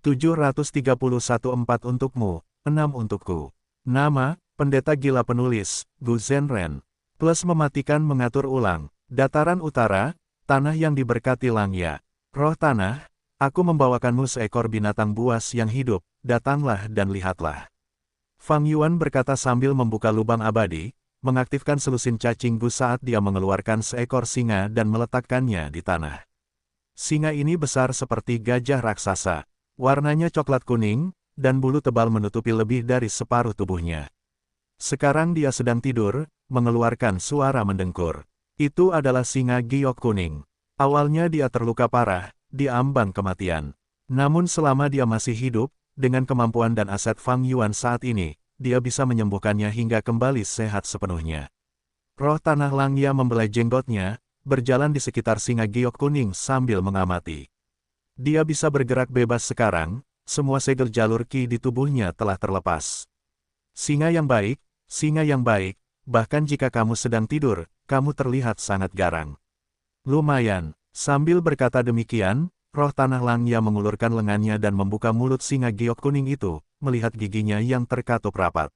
731 4 untukmu, 6 untukku. Nama, Pendeta Gila Penulis, Gu Zhenren. Plus mematikan mengatur ulang. Dataran utara, tanah yang diberkati Langya. Roh tanah, aku membawakanmu seekor binatang buas yang hidup, datanglah dan lihatlah. Fang Yuan berkata sambil membuka lubang abadi, mengaktifkan selusin cacing Gu saat dia mengeluarkan seekor singa dan meletakkannya di tanah. Singa ini besar seperti gajah raksasa. Warnanya coklat kuning, dan bulu tebal menutupi lebih dari separuh tubuhnya. Sekarang dia sedang tidur, mengeluarkan suara mendengkur. Itu adalah singa giok kuning. Awalnya dia terluka parah, di ambang kematian. Namun selama dia masih hidup, dengan kemampuan dan aset Fang Yuan saat ini, dia bisa menyembuhkannya hingga kembali sehat sepenuhnya. Roh tanah Langya membelai jenggotnya, berjalan di sekitar singa giok kuning sambil mengamati. Dia bisa bergerak bebas sekarang, semua segel jalur ki di tubuhnya telah terlepas. Singa yang baik, bahkan jika kamu sedang tidur, kamu terlihat sangat garang. Lumayan, sambil berkata demikian, roh tanah Langya mengulurkan lengannya dan membuka mulut singa giok kuning itu, melihat giginya yang terkatup rapat.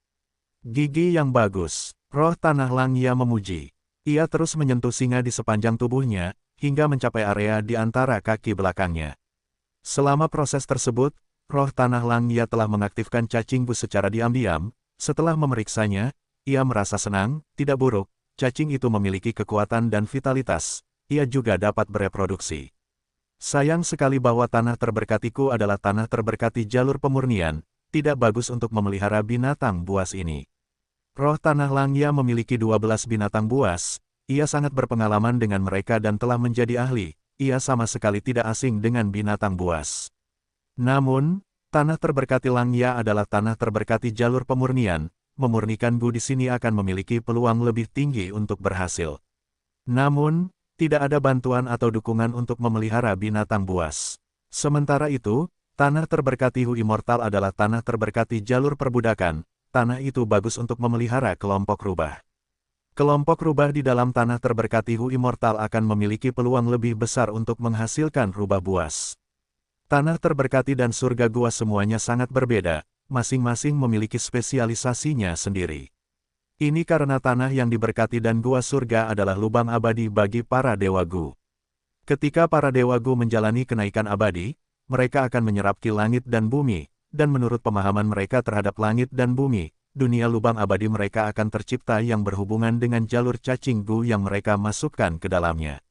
Gigi yang bagus, roh tanah Langya memuji. Ia terus menyentuh singa di sepanjang tubuhnya, hingga mencapai area di antara kaki belakangnya. Selama proses tersebut, roh tanah Langya telah mengaktifkan cacing Gu secara diam-diam. Setelah memeriksanya, ia merasa senang, tidak buruk, cacing itu memiliki kekuatan dan vitalitas, ia juga dapat bereproduksi. Sayang sekali bahwa tanah terberkatiku adalah tanah terberkati jalur pemurnian, tidak bagus untuk memelihara binatang buas ini. Roh tanah Langya memiliki 12 binatang buas, ia sangat berpengalaman dengan mereka dan telah menjadi ahli. Ia sama sekali tidak asing dengan binatang buas. Namun, tanah terberkati Langya adalah tanah terberkati jalur pemurnian, memurnikan Gu di sini akan memiliki peluang lebih tinggi untuk berhasil. Namun, tidak ada bantuan atau dukungan untuk memelihara binatang buas. Sementara itu, tanah terberkati Hu Immortal adalah tanah terberkati jalur perbudakan, tanah itu bagus untuk memelihara kelompok rubah. Kelompok rubah di dalam tanah terberkati Hu Immortal akan memiliki peluang lebih besar untuk menghasilkan rubah buas. Tanah terberkati dan surga gua semuanya sangat berbeda, masing-masing memiliki spesialisasinya sendiri. Ini karena tanah yang diberkati dan gua surga adalah lubang abadi bagi para dewa Gu. Ketika para dewa Gu menjalani kenaikan abadi, mereka akan menyerap ki langit dan bumi, dan menurut pemahaman mereka terhadap langit dan bumi, dunia lubang abadi mereka akan tercipta yang berhubungan dengan jalur cacing Gu yang mereka masukkan ke dalamnya.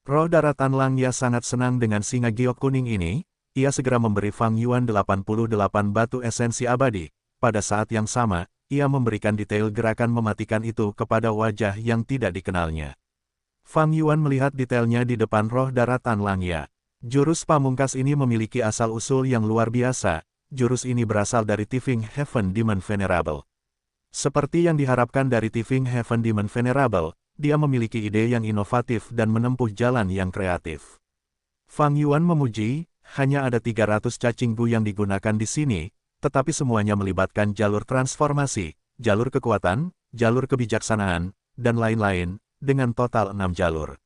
Roh daratan Langya sangat senang dengan singa giok kuning ini, ia segera memberi Fang Yuan 88 batu esensi abadi. Pada saat yang sama, ia memberikan detail gerakan mematikan itu kepada wajah yang tidak dikenalnya. Fang Yuan melihat detailnya di depan roh daratan Langya. Jurus pamungkas ini memiliki asal-usul yang luar biasa. Jurus ini berasal dari Tifing Heaven Demon Venerable. Seperti yang diharapkan dari Tifing Heaven Demon Venerable, dia memiliki ide yang inovatif dan menempuh jalan yang kreatif. Fang Yuan memuji, hanya ada 300 cacing Gu yang digunakan di sini, tetapi semuanya melibatkan jalur transformasi, jalur kekuatan, jalur kebijaksanaan, dan lain-lain, dengan total 6 jalur.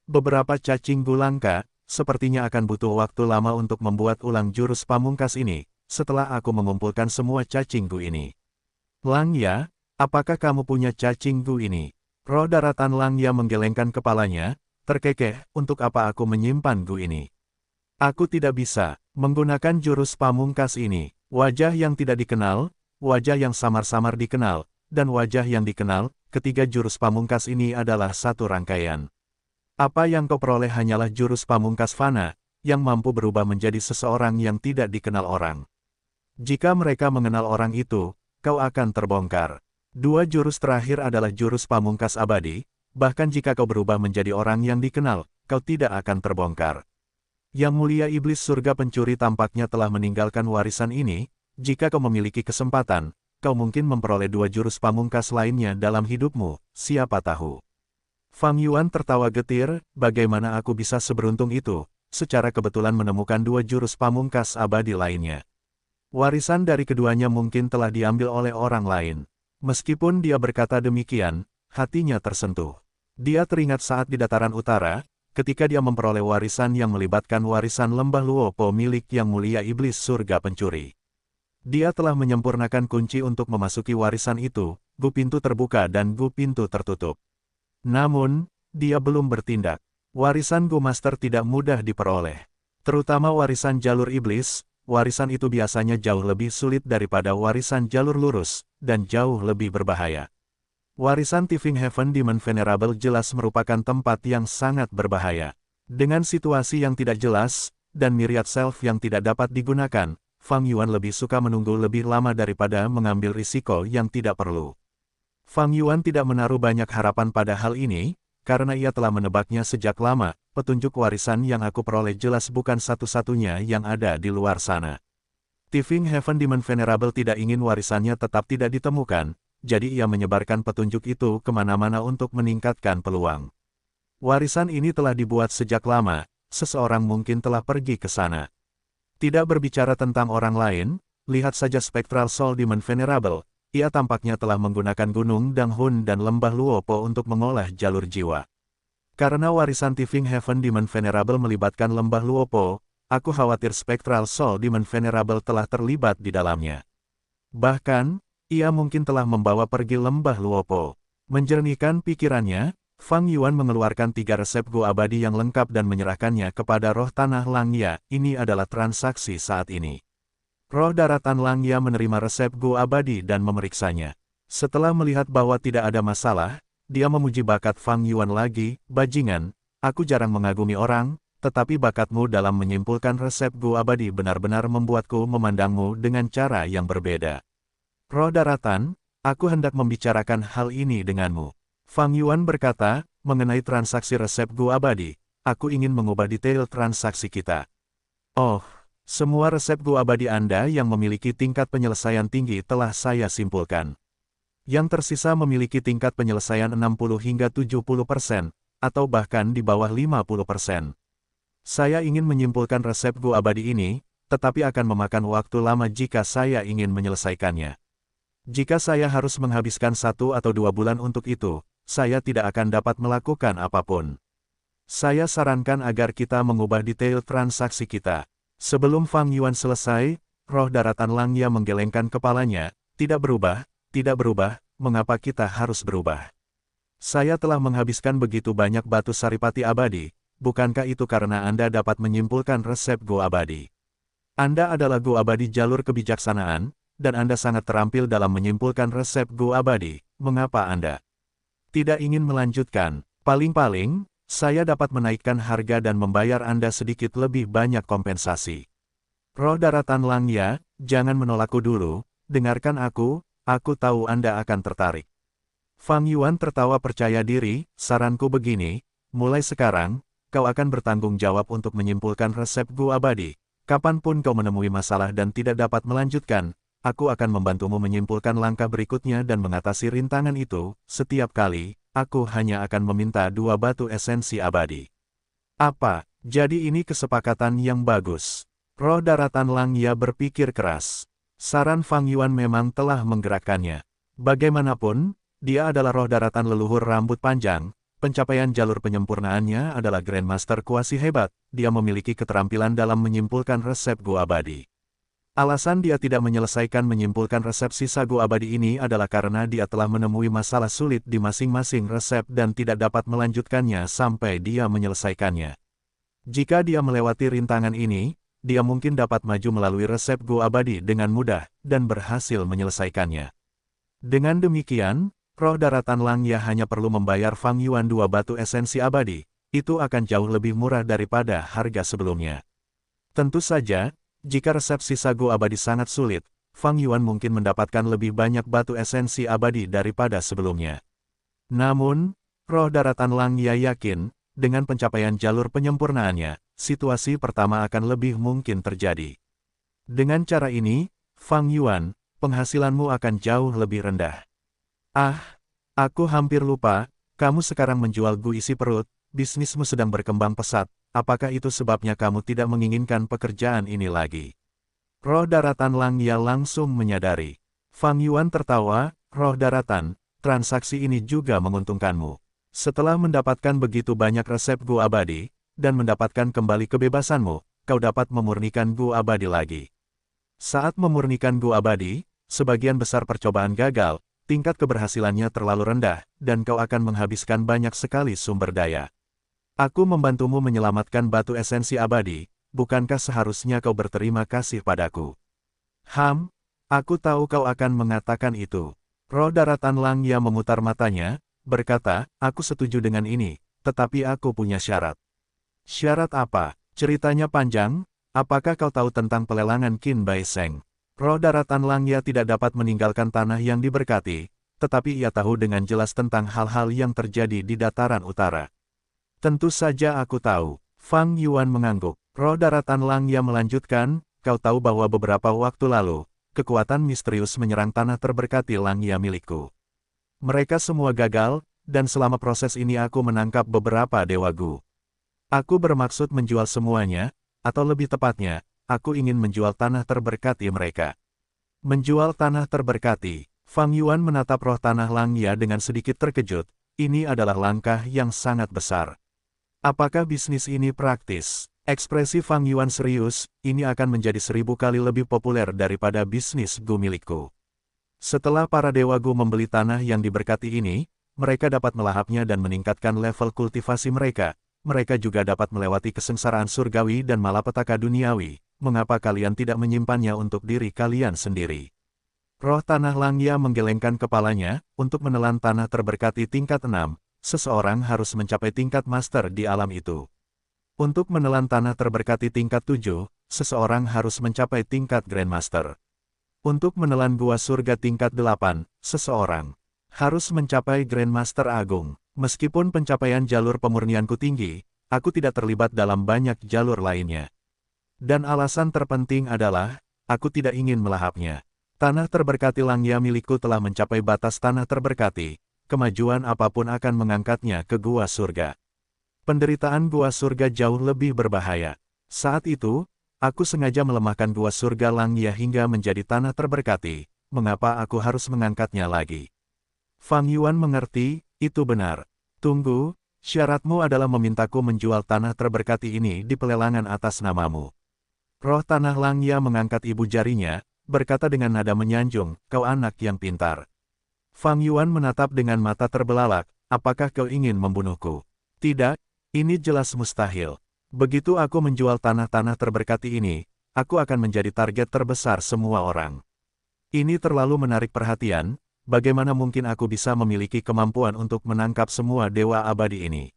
Beberapa cacing Gu langka, sepertinya akan butuh waktu lama untuk membuat ulang jurus pamungkas ini, setelah aku mengumpulkan semua cacing Gu ini. Langya, apakah kamu punya cacing Gu ini? Roh daratan Langya menggelengkan kepalanya, terkekeh, untuk apa aku menyimpan Gu ini? Aku tidak bisa menggunakan jurus pamungkas ini. Wajah yang tidak dikenal, wajah yang samar-samar dikenal, dan wajah yang dikenal, ketiga jurus pamungkas ini adalah satu rangkaian. Apa yang kau peroleh hanyalah jurus pamungkas fana, yang mampu berubah menjadi seseorang yang tidak dikenal orang. Jika mereka mengenal orang itu, kau akan terbongkar. Dua jurus terakhir adalah jurus pamungkas abadi, bahkan jika kau berubah menjadi orang yang dikenal, kau tidak akan terbongkar. Yang mulia iblis surga pencuri tampaknya telah meninggalkan warisan ini, jika kau memiliki kesempatan, kau mungkin memperoleh dua jurus pamungkas lainnya dalam hidupmu, siapa tahu. Fang Yuan tertawa getir, bagaimana aku bisa seberuntung itu, secara kebetulan menemukan dua jurus pamungkas abadi lainnya. Warisan dari keduanya mungkin telah diambil oleh orang lain. Meskipun dia berkata demikian, hatinya tersentuh. Dia teringat saat di dataran utara, ketika dia memperoleh warisan yang melibatkan warisan lembah Luopo milik Yang Mulia Iblis Surga Pencuri. Dia telah menyempurnakan kunci untuk memasuki warisan itu, Gu pintu terbuka dan Gu pintu tertutup. Namun, dia belum bertindak. Warisan Gu Master tidak mudah diperoleh. Terutama warisan jalur iblis, warisan itu biasanya jauh lebih sulit daripada warisan jalur lurus, dan jauh lebih berbahaya. Warisan Tifing Heaven Demon Venerable jelas merupakan tempat yang sangat berbahaya. Dengan situasi yang tidak jelas, dan myriad self yang tidak dapat digunakan, Fang Yuan lebih suka menunggu lebih lama daripada mengambil risiko yang tidak perlu. Fang Yuan tidak menaruh banyak harapan pada hal ini, karena ia telah menebaknya sejak lama. Petunjuk warisan yang aku peroleh jelas bukan satu-satunya yang ada di luar sana. Tifing Heaven Demon Venerable tidak ingin warisannya tetap tidak ditemukan, jadi ia menyebarkan petunjuk itu kemana-mana untuk meningkatkan peluang. Warisan ini telah dibuat sejak lama, seseorang mungkin telah pergi ke sana. Tidak berbicara tentang orang lain, lihat saja Spectral Soul Demon Venerable, ia tampaknya telah menggunakan Gunung Danghun dan Lembah Luopo untuk mengolah jalur jiwa. Karena warisan Tifing Heaven Demon Venerable melibatkan Lembah Luopo, aku khawatir Spectral Soul Demon Venerable telah terlibat di dalamnya. Bahkan, ia mungkin telah membawa pergi Lembah Luopo. Menjernihkan pikirannya, Fang Yuan mengeluarkan 3 resep Gu abadi yang lengkap dan menyerahkannya kepada roh tanah Langya. Ini adalah transaksi saat ini. Roh daratan Langya menerima resep Gu abadi dan memeriksanya. Setelah melihat bahwa tidak ada masalah, dia memuji bakat Fang Yuan lagi. Bajingan, aku jarang mengagumi orang, tetapi bakatmu dalam menyimpulkan resep Gu abadi benar-benar membuatku memandangmu dengan cara yang berbeda. Roh daratan, aku hendak membicarakan hal ini denganmu. Fang Yuan berkata, mengenai transaksi resep Gu abadi, aku ingin mengubah detail transaksi kita. Oh, semua resep Gu abadi Anda yang memiliki tingkat penyelesaian tinggi telah saya simpulkan. Yang tersisa memiliki tingkat penyelesaian 60 hingga 70%, atau bahkan di bawah 50%. Saya ingin menyimpulkan resep Gu abadi ini, tetapi akan memakan waktu lama jika saya ingin menyelesaikannya. Jika saya harus menghabiskan 1 atau 2 bulan untuk itu, saya tidak akan dapat melakukan apapun. Saya sarankan agar kita mengubah detail transaksi kita. Sebelum Fang Yuan selesai, roh daratan Langya menggelengkan kepalanya, tidak berubah, mengapa kita harus berubah? Saya telah menghabiskan begitu banyak batu saripati abadi, bukankah itu karena Anda dapat menyimpulkan resep Gu abadi? Anda adalah Gu abadi jalur kebijaksanaan, dan Anda sangat terampil dalam menyimpulkan resep Gu abadi, mengapa Anda tidak ingin melanjutkan? Paling-paling, saya dapat menaikkan harga dan membayar Anda sedikit lebih banyak kompensasi. Roh daratan Langya, jangan menolakku dulu, dengarkan aku tahu Anda akan tertarik. Fang Yuan tertawa percaya diri, saranku begini, mulai sekarang, kau akan bertanggung jawab untuk menyimpulkan resep Gu abadi. Kapanpun kau menemui masalah dan tidak dapat melanjutkan, aku akan membantumu menyimpulkan langkah berikutnya dan mengatasi rintangan itu. Setiap kali, aku hanya akan meminta 2 batu esensi abadi. Apa? Jadi ini kesepakatan yang bagus. Roh daratan Langya berpikir keras. Saran Fang Yuan memang telah menggerakkannya. Bagaimanapun, dia adalah roh daratan leluhur rambut panjang, pencapaian jalur penyempurnaannya adalah Grandmaster kuasi hebat, dia memiliki keterampilan dalam menyimpulkan resep Gu abadi. Alasan dia tidak menyelesaikan menyimpulkan resep sisa Gu abadi ini adalah karena dia telah menemui masalah sulit di masing-masing resep dan tidak dapat melanjutkannya sampai dia menyelesaikannya. Jika dia melewati rintangan ini, dia mungkin dapat maju melalui resep Gu abadi dengan mudah, dan berhasil menyelesaikannya. Dengan demikian, roh daratan Langya hanya perlu membayar Fang Yuan 2 batu esensi abadi, itu akan jauh lebih murah daripada harga sebelumnya. Tentu saja, jika resep sisa Gu abadi sangat sulit, Fang Yuan mungkin mendapatkan lebih banyak batu esensi abadi daripada sebelumnya. Namun, roh daratan Langya yakin, dengan pencapaian jalur penyempurnaannya, situasi pertama akan lebih mungkin terjadi. Dengan cara ini, Fang Yuan, penghasilanmu akan jauh lebih rendah. Ah, aku hampir lupa, kamu sekarang menjual Gu isi perut, bisnismu sedang berkembang pesat, apakah itu sebabnya kamu tidak menginginkan pekerjaan ini lagi? Roh daratan Langya langsung menyadari. Fang Yuan tertawa, roh daratan, transaksi ini juga menguntungkanmu. Setelah mendapatkan begitu banyak resep Gu abadi, dan mendapatkan kembali kebebasanmu, kau dapat memurnikan Gu abadi lagi. Saat memurnikan Gu abadi, sebagian besar percobaan gagal, tingkat keberhasilannya terlalu rendah, dan kau akan menghabiskan banyak sekali sumber daya. Aku membantumu menyelamatkan batu esensi abadi, bukankah seharusnya kau berterima kasih padaku? Aku tahu kau akan mengatakan itu. Roh daratan Langya memutar matanya, berkata, aku setuju dengan ini, tetapi aku punya syarat. Syarat apa? Ceritanya panjang, apakah kau tahu tentang pelelangan Qin Bai Sheng? Roh daratan Langya tidak dapat meninggalkan tanah yang diberkati, tetapi ia tahu dengan jelas tentang hal-hal yang terjadi di dataran utara. Tentu saja aku tahu. Fang Yuan mengangguk. Roh daratan Langya melanjutkan, kau tahu bahwa beberapa waktu lalu, kekuatan misterius menyerang tanah terberkati Langya milikku. Mereka semua gagal, dan selama proses ini aku menangkap beberapa dewa Gu. Aku bermaksud menjual semuanya, atau lebih tepatnya, aku ingin menjual tanah terberkati mereka. Menjual tanah terberkati. Fang Yuan menatap roh tanah Langya dengan sedikit terkejut, ini adalah langkah yang sangat besar. Apakah bisnis ini praktis? Ekspresi Fang Yuan serius, ini akan menjadi 1000 kali lebih populer daripada bisnis Gu milikku. Setelah para dewa Gu membeli tanah yang diberkati ini, mereka dapat melahapnya dan meningkatkan level kultivasi mereka. Mereka juga dapat melewati kesengsaraan surgawi dan malapetaka duniawi. Mengapa kalian tidak menyimpannya untuk diri kalian sendiri? Roh tanah Langya menggelengkan kepalanya, untuk menelan tanah terberkati tingkat 6, seseorang harus mencapai tingkat master di alam itu. Untuk menelan tanah terberkati tingkat 7, seseorang harus mencapai tingkat Grandmaster. Untuk menelan gua surga tingkat 8, seseorang harus mencapai Grandmaster Agung. Meskipun pencapaian jalur pemurnianku tinggi, aku tidak terlibat dalam banyak jalur lainnya. Dan alasan terpenting adalah, aku tidak ingin melahapnya. Tanah terberkati Langya milikku telah mencapai batas tanah terberkati, kemajuan apapun akan mengangkatnya ke gua surga. Penderitaan gua surga jauh lebih berbahaya. Saat itu, aku sengaja melemahkan gua surga Langya hingga menjadi tanah terberkati, mengapa aku harus mengangkatnya lagi? Fang Yuan mengerti, itu benar. Tunggu, syaratmu adalah memintaku menjual tanah terberkati ini di pelelangan atas namamu. Roh tanah Langya mengangkat ibu jarinya, berkata dengan nada menyanjung, kau anak yang pintar. Fang Yuan menatap dengan mata terbelalak, apakah kau ingin membunuhku? Tidak, ini jelas mustahil. Begitu aku menjual tanah-tanah terberkati ini, aku akan menjadi target terbesar semua orang. Ini terlalu menarik perhatian, bagaimana mungkin aku bisa memiliki kemampuan untuk menangkap semua dewa abadi ini?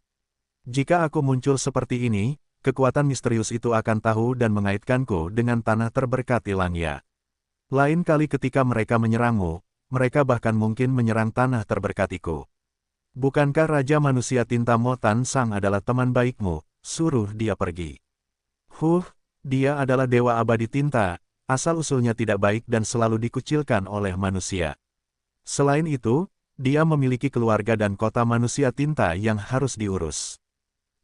Jika aku muncul seperti ini, kekuatan misterius itu akan tahu dan mengaitkanku dengan tanah terberkati Langya. Lain kali ketika mereka menyerangmu, mereka bahkan mungkin menyerang tanah terberkatiku. Bukankah Raja Manusia Tinta Mo Tan Sang adalah teman baikmu? Suruh dia pergi. Dia adalah dewa abadi tinta, asal-usulnya tidak baik dan selalu dikucilkan oleh manusia. Selain itu, dia memiliki keluarga dan kota manusia tinta yang harus diurus.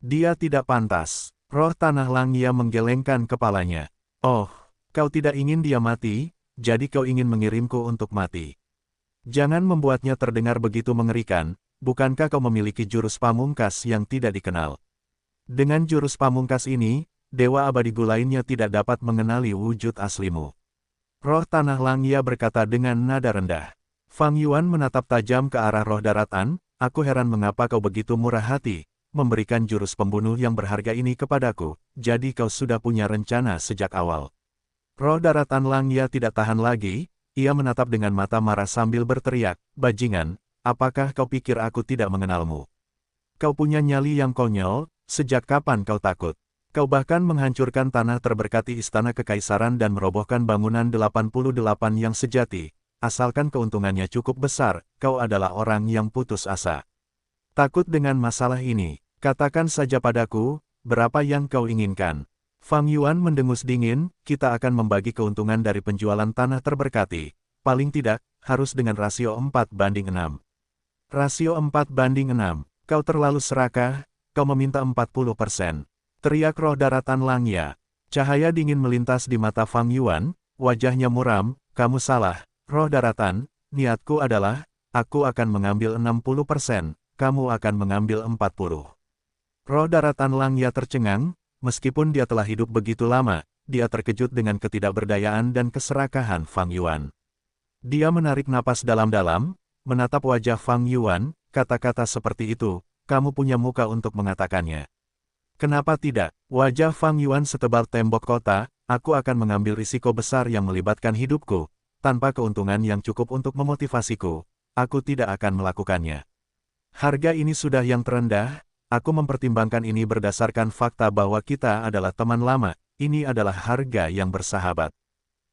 Dia tidak pantas. Roh tanah Langya menggelengkan kepalanya. Oh, kau tidak ingin dia mati, jadi kau ingin mengirimku untuk mati. Jangan membuatnya terdengar begitu mengerikan, bukankah kau memiliki jurus pamungkas yang tidak dikenal? Dengan jurus pamungkas ini, dewa abadi Gu lainnya tidak dapat mengenali wujud aslimu. Roh tanah Langya berkata dengan nada rendah. Fang Yuan menatap tajam ke arah roh daratan, aku heran mengapa kau begitu murah hati, memberikan jurus pembunuh yang berharga ini kepadaku, jadi kau sudah punya rencana sejak awal. Roh daratan Langya tidak tahan lagi, ia menatap dengan mata marah sambil berteriak, bajingan, apakah kau pikir aku tidak mengenalmu? Kau punya nyali yang konyol, sejak kapan kau takut? Kau bahkan menghancurkan tanah terberkati istana kekaisaran dan merobohkan bangunan 88 yang sejati, asalkan keuntungannya cukup besar, kau adalah orang yang putus asa. Takut dengan masalah ini, katakan saja padaku, berapa yang kau inginkan. Fang Yuan mendengus dingin, kita akan membagi keuntungan dari penjualan tanah terberkati. Paling tidak, harus dengan rasio 4:6. Rasio 4:6, kau terlalu serakah, kau meminta 40%. Teriak roh daratan Langya. Cahaya dingin melintas di mata Fang Yuan, wajahnya muram, kamu salah, roh daratan, niatku adalah, aku akan mengambil 60%, kamu akan mengambil 40. Roh daratan Langya tercengang, meskipun dia telah hidup begitu lama, dia terkejut dengan ketidakberdayaan dan keserakahan Fang Yuan. Dia menarik napas dalam-dalam, menatap wajah Fang Yuan, kata-kata seperti itu, kamu punya muka untuk mengatakannya. Kenapa tidak? Wajah Fang Yuan setebal tembok kota, aku akan mengambil risiko besar yang melibatkan hidupku, tanpa keuntungan yang cukup untuk memotivasiku, aku tidak akan melakukannya. Harga ini sudah yang terendah, aku mempertimbangkan ini berdasarkan fakta bahwa kita adalah teman lama, ini adalah harga yang bersahabat.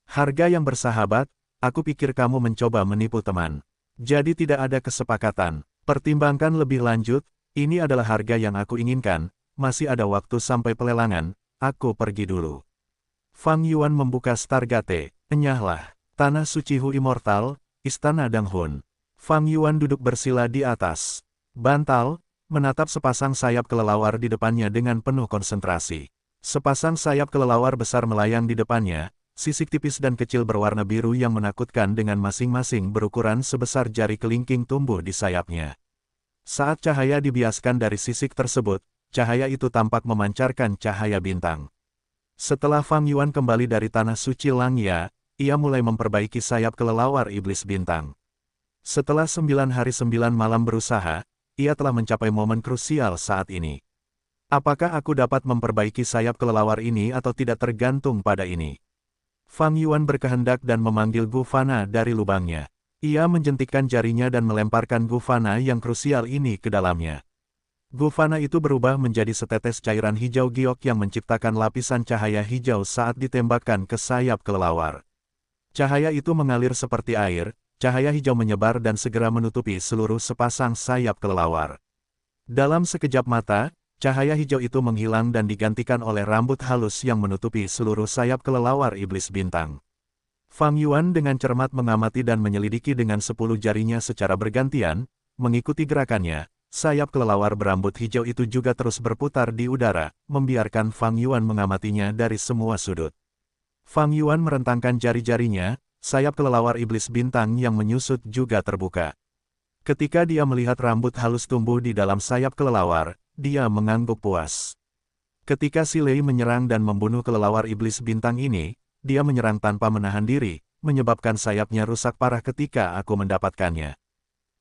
Harga yang bersahabat, aku pikir kamu mencoba menipu teman. Jadi tidak ada kesepakatan, pertimbangkan lebih lanjut, ini adalah harga yang aku inginkan, masih ada waktu sampai pelelangan, aku pergi dulu. Fang Yuan membuka Stargate, enyahlah, tanah suci Hu Immortal, Istana Danghun. Fang Yuan duduk bersila di atas bantal, menatap sepasang sayap kelelawar di depannya dengan penuh konsentrasi. Sepasang sayap kelelawar besar melayang di depannya, sisik tipis dan kecil berwarna biru yang menakutkan dengan masing-masing berukuran sebesar jari kelingking tumbuh di sayapnya. Saat cahaya dibiaskan dari sisik tersebut, cahaya itu tampak memancarkan cahaya bintang. Setelah Fang Yuan kembali dari tanah suci Langya, ia mulai memperbaiki sayap kelelawar iblis bintang. Setelah 9 hari 9 malam berusaha, ia telah mencapai momen krusial saat ini. Apakah aku dapat memperbaiki sayap kelelawar ini atau tidak tergantung pada ini? Fang Yuan berkehendak dan memanggil Gu Fana dari lubangnya. Ia menjentikkan jarinya dan melemparkan Gu Fana yang krusial ini ke dalamnya. Gu Fana itu berubah menjadi setetes cairan hijau giok yang menciptakan lapisan cahaya hijau saat ditembakkan ke sayap kelelawar. Cahaya itu mengalir seperti air, cahaya hijau menyebar dan segera menutupi seluruh sepasang sayap kelelawar. Dalam sekejap mata, cahaya hijau itu menghilang dan digantikan oleh rambut halus yang menutupi seluruh sayap kelelawar iblis bintang. Fang Yuan dengan cermat mengamati dan menyelidiki dengan 10 jarinya secara bergantian, mengikuti gerakannya. Sayap kelelawar berambut hijau itu juga terus berputar di udara, membiarkan Fang Yuan mengamatinya dari semua sudut. Fang Yuan merentangkan jari-jarinya, sayap kelelawar iblis bintang yang menyusut juga terbuka. Ketika dia melihat rambut halus tumbuh di dalam sayap kelelawar, dia mengangguk puas. Ketika Si Lei menyerang dan membunuh kelelawar iblis bintang ini, dia menyerang tanpa menahan diri, menyebabkan sayapnya rusak parah ketika aku mendapatkannya.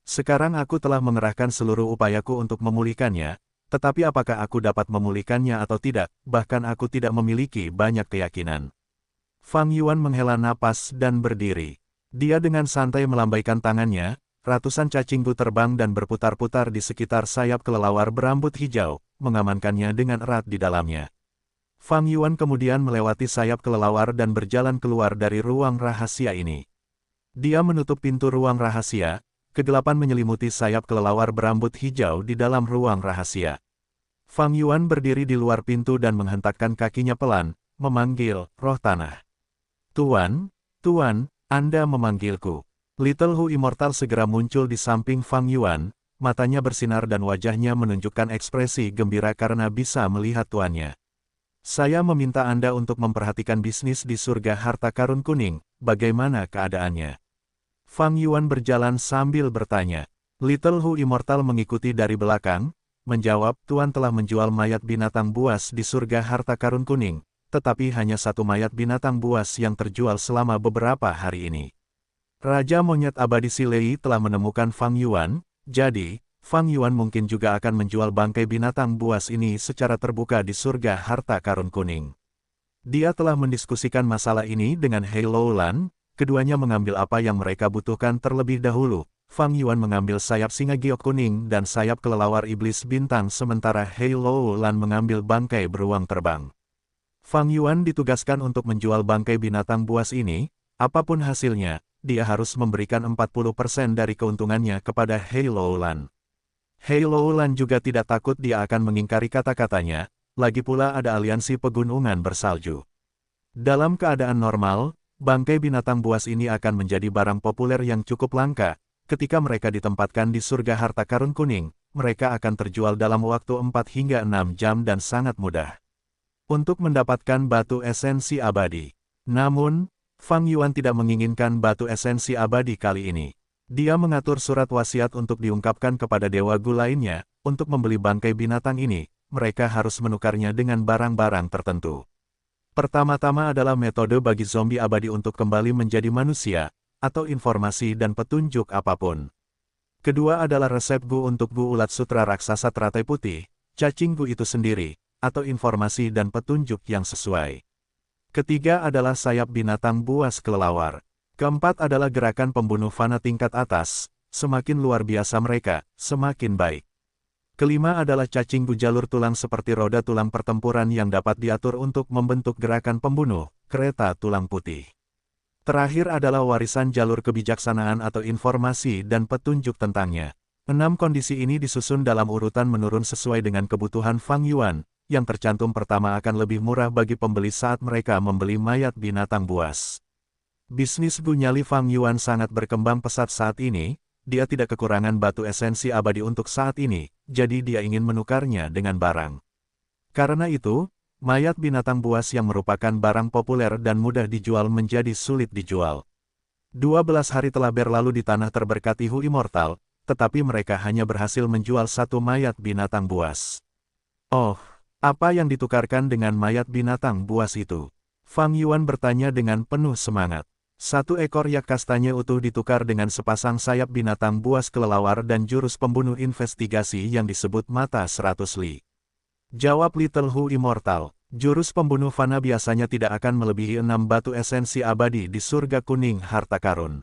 Sekarang aku telah mengerahkan seluruh upayaku untuk memulihkannya, tetapi apakah aku dapat memulihkannya atau tidak, bahkan aku tidak memiliki banyak keyakinan. Fang Yuan menghela napas dan berdiri. Dia dengan santai melambaikan tangannya, ratusan cacinggu terbang dan berputar-putar di sekitar sayap kelelawar berambut hijau, mengamankannya dengan erat di dalamnya. Fang Yuan kemudian melewati sayap kelelawar dan berjalan keluar dari ruang rahasia ini. Dia menutup pintu ruang rahasia. Kegelapan menyelimuti sayap kelelawar berambut hijau di dalam ruang rahasia. Fang Yuan berdiri di luar pintu dan menghentakkan kakinya pelan, memanggil roh tanah. Tuan, Tuan, Anda memanggilku. Little Hu Immortal segera muncul di samping Fang Yuan, matanya bersinar dan wajahnya menunjukkan ekspresi gembira karena bisa melihat tuannya. Saya meminta Anda untuk memperhatikan bisnis di surga harta karun kuning, bagaimana keadaannya? Fang Yuan berjalan sambil bertanya. Little Hu Immortal mengikuti dari belakang, menjawab, Tuan telah menjual mayat binatang buas di surga harta karun kuning, tetapi hanya satu mayat binatang buas yang terjual selama beberapa hari ini. Raja Monyet Abadi Si Lei telah menemukan Fang Yuan, jadi, Fang Yuan mungkin juga akan menjual bangkai binatang buas ini secara terbuka di surga harta karun kuning. Dia telah mendiskusikan masalah ini dengan Hei Loulan. Keduanya mengambil apa yang mereka butuhkan terlebih dahulu. Fang Yuan mengambil sayap singa giok kuning dan sayap kelelawar iblis bintang sementara Hei Loulan mengambil bangkai beruang terbang. Fang Yuan ditugaskan untuk menjual bangkai binatang buas ini, apapun hasilnya, dia harus memberikan 40% dari keuntungannya kepada Hei Loulan. Hei Loulan juga tidak takut dia akan mengingkari kata-katanya, lagi pula ada aliansi pegunungan bersalju. Dalam keadaan normal, bangkai binatang buas ini akan menjadi barang populer yang cukup langka. Ketika mereka ditempatkan di surga harta karun kuning, mereka akan terjual dalam waktu 4 hingga 6 jam dan sangat mudah. Untuk mendapatkan batu esensi abadi. Namun, Fang Yuan tidak menginginkan batu esensi abadi kali ini. Dia mengatur surat wasiat untuk diungkapkan kepada Dewa Gu lainnya, untuk membeli bangkai binatang ini, mereka harus menukarnya dengan barang-barang tertentu. Pertama-tama adalah metode bagi zombie abadi untuk kembali menjadi manusia, atau informasi dan petunjuk apapun. Kedua adalah resep Gu untuk Gu ulat sutra raksasa teratai putih, cacing Gu itu sendiri, atau informasi dan petunjuk yang sesuai. Ketiga adalah sayap binatang buas kelelawar. Keempat adalah gerakan pembunuh fana tingkat atas, semakin luar biasa mereka, semakin baik. Kelima adalah cacing Gu jalur tulang seperti roda tulang pertempuran yang dapat diatur untuk membentuk gerakan pembunuh, kereta tulang putih. Terakhir adalah warisan jalur kebijaksanaan atau informasi dan petunjuk tentangnya. 6 kondisi ini disusun dalam urutan menurun sesuai dengan kebutuhan Fang Yuan, yang tercantum pertama akan lebih murah bagi pembeli saat mereka membeli mayat binatang buas. Bisnis Gu nyali Fang Yuan sangat berkembang pesat saat ini, dia tidak kekurangan batu esensi abadi untuk saat ini, jadi dia ingin menukarnya dengan barang. Karena itu, mayat binatang buas yang merupakan barang populer dan mudah dijual menjadi sulit dijual. 12 hari telah berlalu di tanah terberkati Hu Immortal, tetapi mereka hanya berhasil menjual satu mayat binatang buas. Oh, apa yang ditukarkan dengan mayat binatang buas itu? Fang Yuan bertanya dengan penuh semangat. 1 ekor yak kastanya utuh ditukar dengan sepasang sayap binatang buas kelelawar dan jurus pembunuh investigasi yang disebut mata 100 li. Jawab Little Hu Immortal, jurus pembunuh fana biasanya tidak akan melebihi 6 batu esensi abadi di surga kuning harta karun.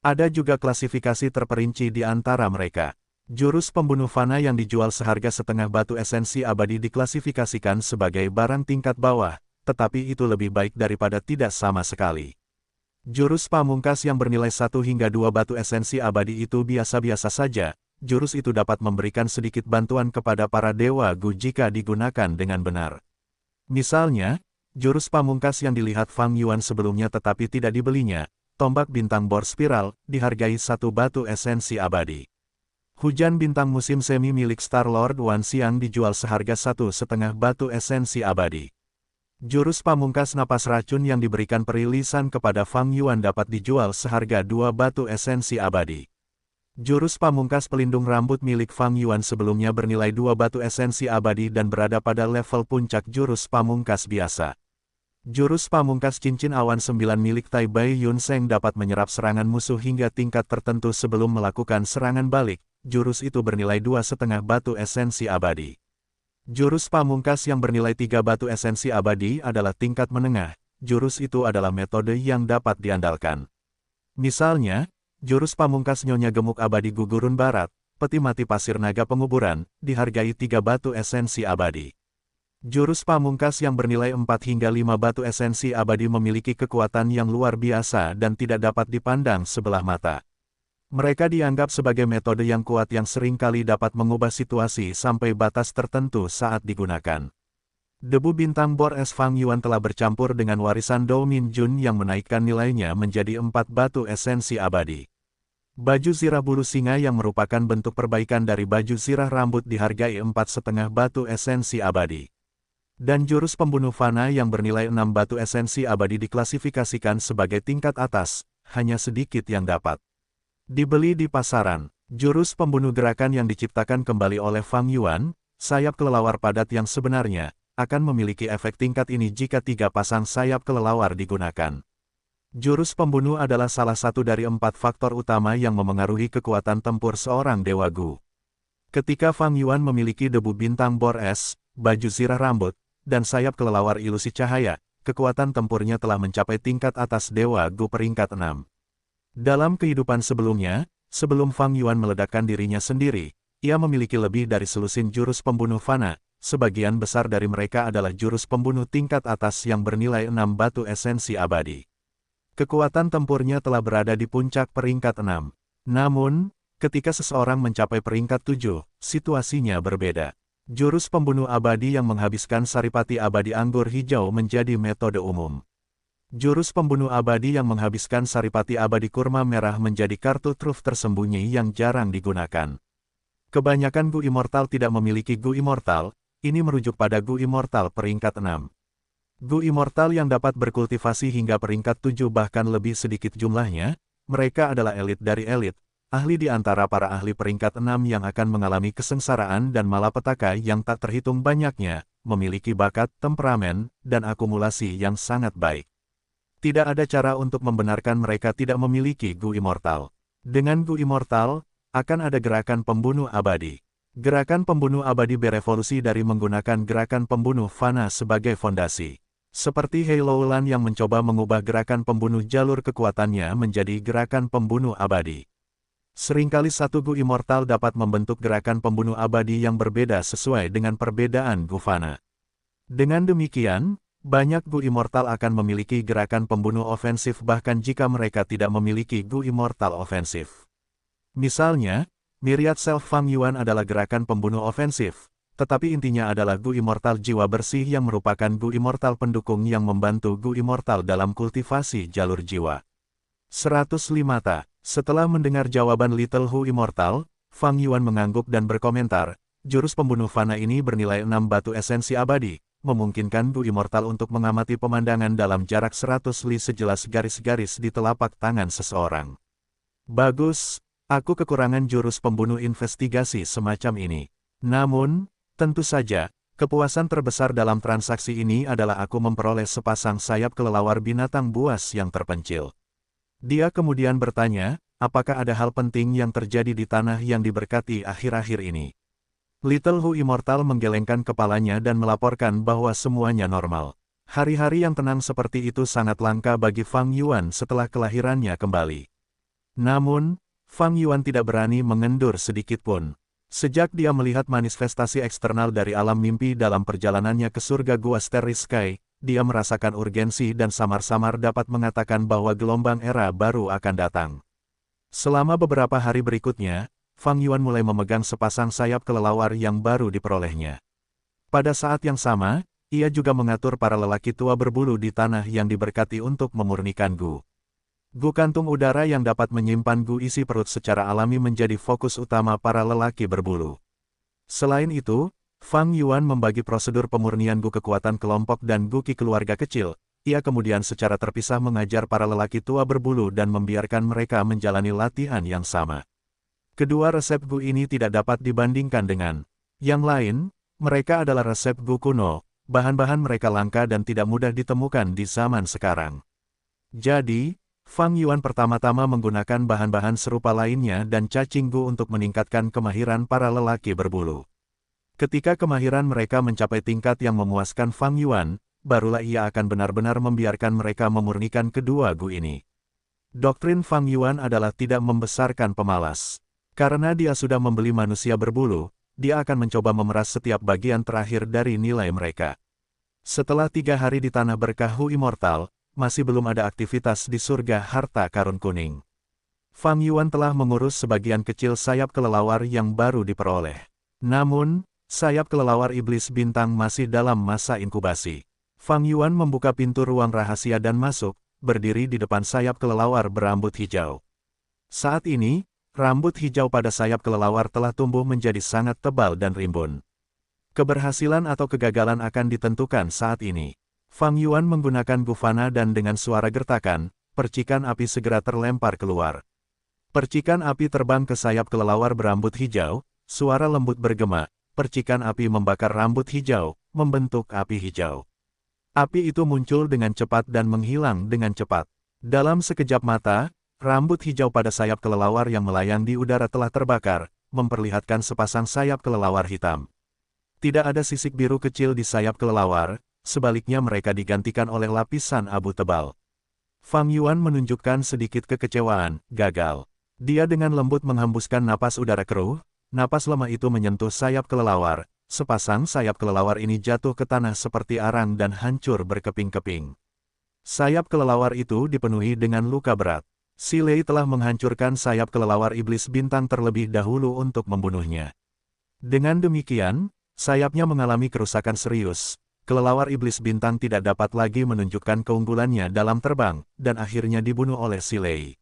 Ada juga klasifikasi terperinci di antara mereka. Jurus pembunuh fana yang dijual seharga setengah batu esensi abadi diklasifikasikan sebagai barang tingkat bawah, tetapi itu lebih baik daripada tidak sama sekali. Jurus pamungkas yang bernilai 1 hingga 2 batu esensi abadi itu biasa-biasa saja, jurus itu dapat memberikan sedikit bantuan kepada para dewa Gu jika digunakan dengan benar. Misalnya, jurus pamungkas yang dilihat Fang Yuan sebelumnya tetapi tidak dibelinya, tombak bintang bor spiral, dihargai 1 batu esensi abadi. Hujan bintang musim semi milik Star-Lord Wan Xiang dijual seharga 1,5 batu esensi abadi. Jurus pamungkas napas racun yang diberikan perilisan kepada Fang Yuan dapat dijual seharga 2 batu esensi abadi. Jurus pamungkas pelindung rambut milik Fang Yuan sebelumnya bernilai 2 batu esensi abadi dan berada pada level puncak jurus pamungkas biasa. Jurus pamungkas cincin awan 9 milik Tai Bai Yun Seng dapat menyerap serangan musuh hingga tingkat tertentu sebelum melakukan serangan balik, jurus itu bernilai 2,5 batu esensi abadi. Jurus pamungkas yang bernilai 3 batu esensi abadi adalah tingkat menengah, jurus itu adalah metode yang dapat diandalkan. Misalnya, jurus pamungkas Nyonya Gemuk Abadi Gugurun Barat, peti mati pasir naga penguburan, dihargai 3 batu esensi abadi. Jurus pamungkas yang bernilai 4 hingga 5 batu esensi abadi memiliki kekuatan yang luar biasa dan tidak dapat dipandang sebelah mata. Mereka dianggap sebagai metode yang kuat yang seringkali dapat mengubah situasi sampai batas tertentu saat digunakan. Debu bintang bor es Fang Yuan telah bercampur dengan warisan Dou Min Jun yang menaikkan nilainya menjadi 4 batu esensi abadi. Baju zirah bulu singa yang merupakan bentuk perbaikan dari baju zirah rambut dihargai 4,5 batu esensi abadi. Dan jurus pembunuh fana yang bernilai 6 batu esensi abadi diklasifikasikan sebagai tingkat atas, hanya sedikit yang dapat dibeli di pasaran. Jurus pembunuh gerakan yang diciptakan kembali oleh Fang Yuan, sayap kelelawar padat yang sebenarnya, akan memiliki efek tingkat ini jika 3 pasang sayap kelelawar digunakan. Jurus pembunuh adalah salah satu dari 4 faktor utama yang memengaruhi kekuatan tempur seorang dewa Gu. Ketika Fang Yuan memiliki debu bintang bor es, baju zirah rambut, dan sayap kelelawar ilusi cahaya, kekuatan tempurnya telah mencapai tingkat atas dewa Gu peringkat 6. Dalam kehidupan sebelumnya, sebelum Fang Yuan meledakkan dirinya sendiri, ia memiliki lebih dari selusin jurus pembunuh fana, sebagian besar dari mereka adalah jurus pembunuh tingkat atas yang bernilai 6 batu esensi abadi. Kekuatan tempurnya telah berada di puncak peringkat 6. Namun, ketika seseorang mencapai peringkat 7, situasinya berbeda. Jurus pembunuh abadi yang menghabiskan saripati abadi anggur hijau menjadi metode umum. Jurus pembunuh abadi yang menghabiskan saripati abadi kurma merah menjadi kartu truf tersembunyi yang jarang digunakan. Kebanyakan Gu Immortal tidak memiliki Gu Immortal, ini merujuk pada Gu Immortal peringkat 6. Gu Immortal yang dapat berkultivasi hingga peringkat 7 bahkan lebih sedikit jumlahnya, mereka adalah elit dari elit, ahli di antara para ahli peringkat 6 yang akan mengalami kesengsaraan dan malapetaka yang tak terhitung banyaknya, memiliki bakat, temperamen, dan akumulasi yang sangat baik. Tidak ada cara untuk membenarkan mereka tidak memiliki Gu Immortal. Dengan Gu Immortal, akan ada gerakan pembunuh abadi. Gerakan pembunuh abadi berevolusi dari menggunakan gerakan pembunuh fana sebagai fondasi. Seperti Heiloulan yang mencoba mengubah gerakan pembunuh jalur kekuatannya menjadi gerakan pembunuh abadi. Seringkali satu Gu Immortal dapat membentuk gerakan pembunuh abadi yang berbeda sesuai dengan perbedaan Gu Fana. Dengan demikian, banyak Gu Immortal akan memiliki gerakan pembunuh ofensif bahkan jika mereka tidak memiliki Gu Immortal ofensif. Misalnya, Myriad Self Fang Yuan adalah gerakan pembunuh ofensif, tetapi intinya adalah Gu Immortal jiwa bersih yang merupakan Gu Immortal pendukung yang membantu Gu Immortal dalam kultivasi jalur jiwa. 105 Ta. Setelah mendengar jawaban Little Hu Immortal, Fang Yuan mengangguk dan berkomentar, jurus pembunuh fana ini bernilai 6 batu esensi abadi, memungkinkan Gu Immortal untuk mengamati pemandangan dalam jarak 100 li sejelas garis-garis di telapak tangan seseorang. Bagus, aku kekurangan jurus pembunuh investigasi semacam ini. Namun, tentu saja, kepuasan terbesar dalam transaksi ini adalah aku memperoleh sepasang sayap kelelawar binatang buas yang terpencil. Dia kemudian bertanya, apakah ada hal penting yang terjadi di tanah yang diberkati akhir-akhir ini? Little Hu Immortal menggelengkan kepalanya dan melaporkan bahwa semuanya normal. Hari-hari yang tenang seperti itu sangat langka bagi Fang Yuan setelah kelahirannya kembali. Namun, Fang Yuan tidak berani mengendur sedikit pun. Sejak dia melihat manifestasi eksternal dari alam mimpi dalam perjalanannya ke surga Gua Starry Sky, dia merasakan urgensi dan samar-samar dapat mengatakan bahwa gelombang era baru akan datang. Selama beberapa hari berikutnya, Fang Yuan mulai memegang sepasang sayap kelelawar yang baru diperolehnya. Pada saat yang sama, ia juga mengatur para lelaki tua berbulu di tanah yang diberkati untuk memurnikan Gu. Gu kantung udara yang dapat menyimpan Gu isi perut secara alami menjadi fokus utama para lelaki berbulu. Selain itu, Fang Yuan membagi prosedur pemurnian Gu kekuatan kelompok dan Gu Qi keluarga kecil. Ia kemudian secara terpisah mengajar para lelaki tua berbulu dan membiarkan mereka menjalani latihan yang sama. Kedua resep Gu ini tidak dapat dibandingkan dengan yang lain, mereka adalah resep Gu kuno, bahan-bahan mereka langka dan tidak mudah ditemukan di zaman sekarang. Jadi, Fang Yuan pertama-tama menggunakan bahan-bahan serupa lainnya dan cacing Gu untuk meningkatkan kemahiran para lelaki berbulu. Ketika kemahiran mereka mencapai tingkat yang memuaskan Fang Yuan, barulah ia akan benar-benar membiarkan mereka memurnikan kedua Gu ini. Doktrin Fang Yuan adalah tidak membesarkan pemalas. Karena dia sudah membeli manusia berbulu, dia akan mencoba memeras setiap bagian terakhir dari nilai mereka. Setelah 3 hari di tanah berkah Hu Immortal, masih belum ada aktivitas di surga harta karun kuning. Fang Yuan telah mengurus sebagian kecil sayap kelelawar yang baru diperoleh. Namun, sayap kelelawar iblis bintang masih dalam masa inkubasi. Fang Yuan membuka pintu ruang rahasia dan masuk, berdiri di depan sayap kelelawar berambut hijau. Saat ini, rambut hijau pada sayap kelelawar telah tumbuh menjadi sangat tebal dan rimbun. Keberhasilan atau kegagalan akan ditentukan saat ini. Fang Yuan menggunakan Gu Fana dan dengan suara gertakan, percikan api segera terlempar keluar. Percikan api terbang ke sayap kelelawar berambut hijau, suara lembut bergema, percikan api membakar rambut hijau, membentuk api hijau. Api itu muncul dengan cepat dan menghilang dengan cepat. Dalam sekejap mata, rambut hijau pada sayap kelelawar yang melayang di udara telah terbakar, memperlihatkan sepasang sayap kelelawar hitam. Tidak ada sisik biru kecil di sayap kelelawar, sebaliknya mereka digantikan oleh lapisan abu tebal. Fang Yuan menunjukkan sedikit kekecewaan, gagal. Dia dengan lembut menghembuskan napas udara keruh, napas lemah itu menyentuh sayap kelelawar, sepasang sayap kelelawar ini jatuh ke tanah seperti arang dan hancur berkeping-keping. Sayap kelelawar itu dipenuhi dengan luka berat. Si Lei telah menghancurkan sayap kelelawar iblis bintang terlebih dahulu untuk membunuhnya. Dengan demikian, sayapnya mengalami kerusakan serius. Kelelawar iblis bintang tidak dapat lagi menunjukkan keunggulannya dalam terbang, dan akhirnya dibunuh oleh si Lei.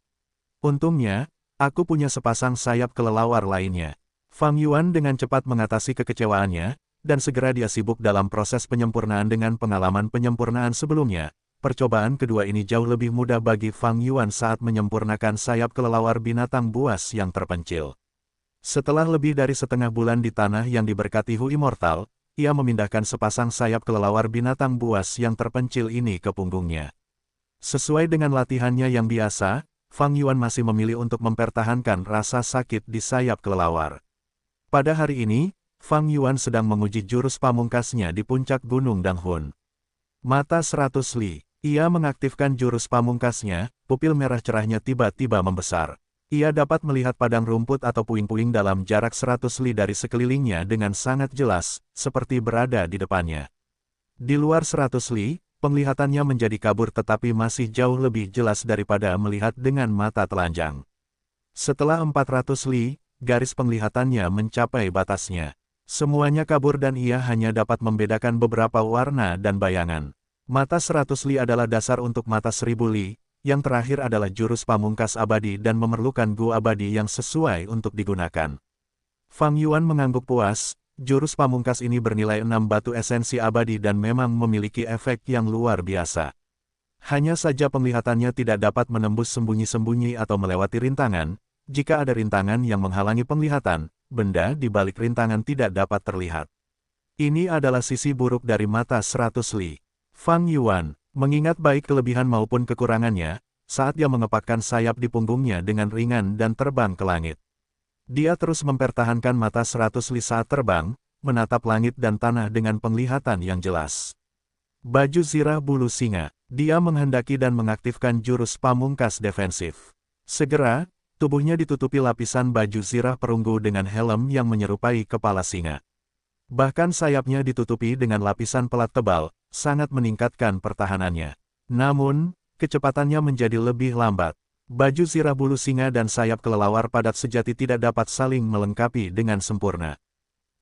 Untungnya, aku punya sepasang sayap kelelawar lainnya. Fang Yuan dengan cepat mengatasi kekecewaannya, dan segera dia sibuk dalam proses penyempurnaan dengan pengalaman penyempurnaan sebelumnya. percobaan kedua ini jauh lebih mudah bagi Fang Yuan saat menyempurnakan sayap kelelawar binatang buas yang terpencil. Setelah lebih dari setengah bulan di tanah yang diberkati Hu Immortal, ia memindahkan sepasang sayap kelelawar binatang buas yang terpencil ini ke punggungnya. Sesuai dengan latihannya yang biasa, Fang Yuan masih memilih untuk mempertahankan rasa sakit di sayap kelelawar. Pada hari ini, Fang Yuan sedang menguji jurus pamungkasnya di puncak Gunung Danghun. Mata 100 li. Ia mengaktifkan jurus pamungkasnya, pupil merah cerahnya tiba-tiba membesar. Ia dapat melihat padang rumput atau puing-puing dalam jarak 100 li dari sekelilingnya dengan sangat jelas, seperti berada di depannya. Di luar 100 li, penglihatannya menjadi kabur tetapi masih jauh lebih jelas daripada melihat dengan mata telanjang. Setelah 400 li, garis penglihatannya mencapai batasnya. Semuanya kabur dan ia hanya dapat membedakan beberapa warna dan bayangan. Mata 100 li adalah dasar untuk mata 1000 li, yang terakhir adalah jurus pamungkas abadi dan memerlukan gu abadi yang sesuai untuk digunakan. Fang Yuan mengangguk puas, jurus pamungkas ini bernilai 6 batu esensi abadi dan memang memiliki efek yang luar biasa. Hanya saja penglihatannya tidak dapat menembus sembunyi-sembunyi atau melewati rintangan. Jika ada rintangan yang menghalangi penglihatan, benda di balik rintangan tidak dapat terlihat. Ini adalah sisi buruk dari mata 100 li. Fang Yuan mengingat baik kelebihan maupun kekurangannya, saat dia mengepakkan sayap di punggungnya dengan ringan dan terbang ke langit. Dia terus mempertahankan mata 100 li saat terbang, menatap langit dan tanah dengan penglihatan yang jelas. Baju zirah bulu singa, dia menghendaki dan mengaktifkan jurus pamungkas defensif. Segera, tubuhnya ditutupi lapisan baju zirah perunggu dengan helm yang menyerupai kepala singa. Bahkan sayapnya ditutupi dengan lapisan pelat tebal, sangat meningkatkan pertahanannya. Namun, kecepatannya menjadi lebih lambat. Baju zirah bulu singa dan sayap kelelawar padat sejati tidak dapat saling melengkapi dengan sempurna.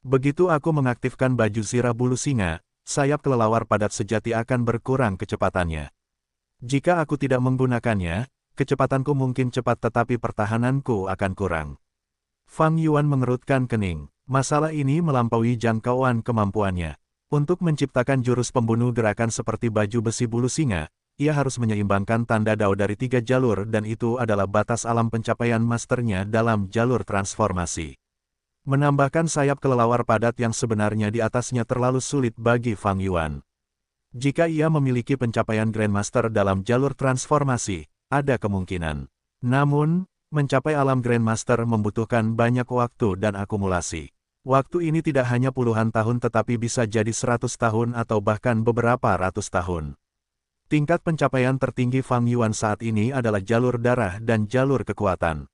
Begitu aku mengaktifkan baju zirah bulu singa, sayap kelelawar padat sejati akan berkurang kecepatannya. Jika aku tidak menggunakannya, kecepatanku mungkin cepat tetapi pertahananku akan kurang. Fang Yuan mengerutkan kening. Masalah ini melampaui jangkauan kemampuannya. Untuk menciptakan jurus pembunuh gerakan seperti baju besi bulu singa, ia harus menyeimbangkan tanda dao dari 3 jalur dan itu adalah batas alam pencapaian masternya dalam jalur transformasi. Menambahkan sayap kelelawar padat yang sebenarnya di atasnya terlalu sulit bagi Fang Yuan. Jika ia memiliki pencapaian Grandmaster dalam jalur transformasi, ada kemungkinan. Namun, mencapai alam Grandmaster membutuhkan banyak waktu dan akumulasi. Waktu ini tidak hanya puluhan tahun tetapi bisa jadi 100 tahun atau bahkan beberapa ratus tahun. Tingkat pencapaian tertinggi Fang Yuan saat ini adalah jalur darah dan jalur kekuatan.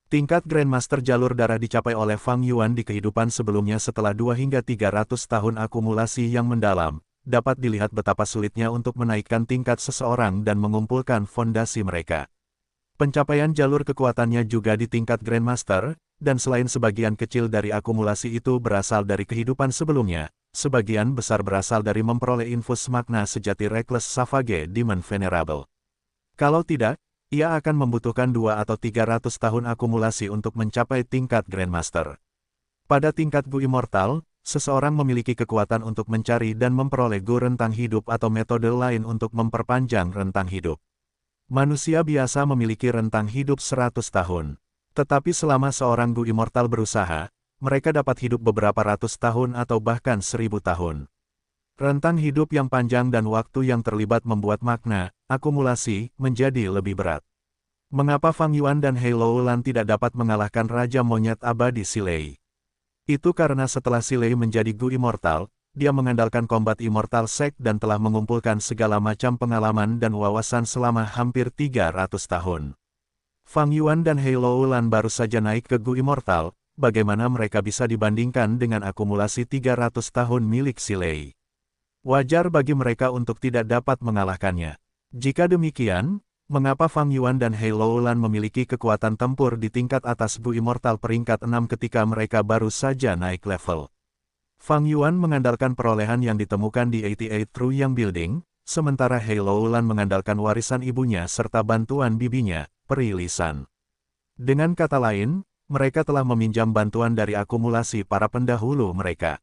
Tingkat Grandmaster jalur darah dicapai oleh Fang Yuan di kehidupan sebelumnya setelah 2 hingga 300 tahun akumulasi yang mendalam. Dapat dilihat betapa sulitnya untuk menaikkan tingkat seseorang dan mengumpulkan fondasi mereka. Pencapaian jalur kekuatannya juga di tingkat Grandmaster, dan selain sebagian kecil dari akumulasi itu berasal dari kehidupan sebelumnya, sebagian besar berasal dari memperoleh infus makna sejati Reckless Savage Demon Venerable. Kalau tidak, ia akan membutuhkan 2 atau 300 tahun akumulasi untuk mencapai tingkat Grandmaster. Pada tingkat Gu Immortal, seseorang memiliki kekuatan untuk mencari dan memperoleh Gu rentang hidup atau metode lain untuk memperpanjang rentang hidup. Manusia biasa memiliki rentang hidup 100 tahun. Tetapi selama seorang Gu Immortal berusaha, mereka dapat hidup beberapa ratus tahun atau bahkan 1000 tahun. Rentang hidup yang panjang dan waktu yang terlibat membuat makna, akumulasi, menjadi lebih berat. Mengapa Fang Yuan dan Hei Loulan tidak dapat mengalahkan Raja Monyet Abadi Silei? Itu karena setelah Silei menjadi Gu Immortal, dia mengandalkan combat Immortal Sect dan telah mengumpulkan segala macam pengalaman dan wawasan selama hampir 300 tahun. Fang Yuan dan Hei Loulan baru saja naik ke Gu Immortal, bagaimana mereka bisa dibandingkan dengan akumulasi 300 tahun milik Silei? Wajar bagi mereka untuk tidak dapat mengalahkannya. Jika demikian, mengapa Fang Yuan dan Hei Loulan memiliki kekuatan tempur di tingkat atas Gu Immortal peringkat 6 ketika mereka baru saja naik level? Fang Yuan mengandalkan perolehan yang ditemukan di 88 True Yang Building, sementara Hei Loulan mengandalkan warisan ibunya serta bantuan bibinya, Peri Lisan. Dengan kata lain, mereka telah meminjam bantuan dari akumulasi para pendahulu mereka.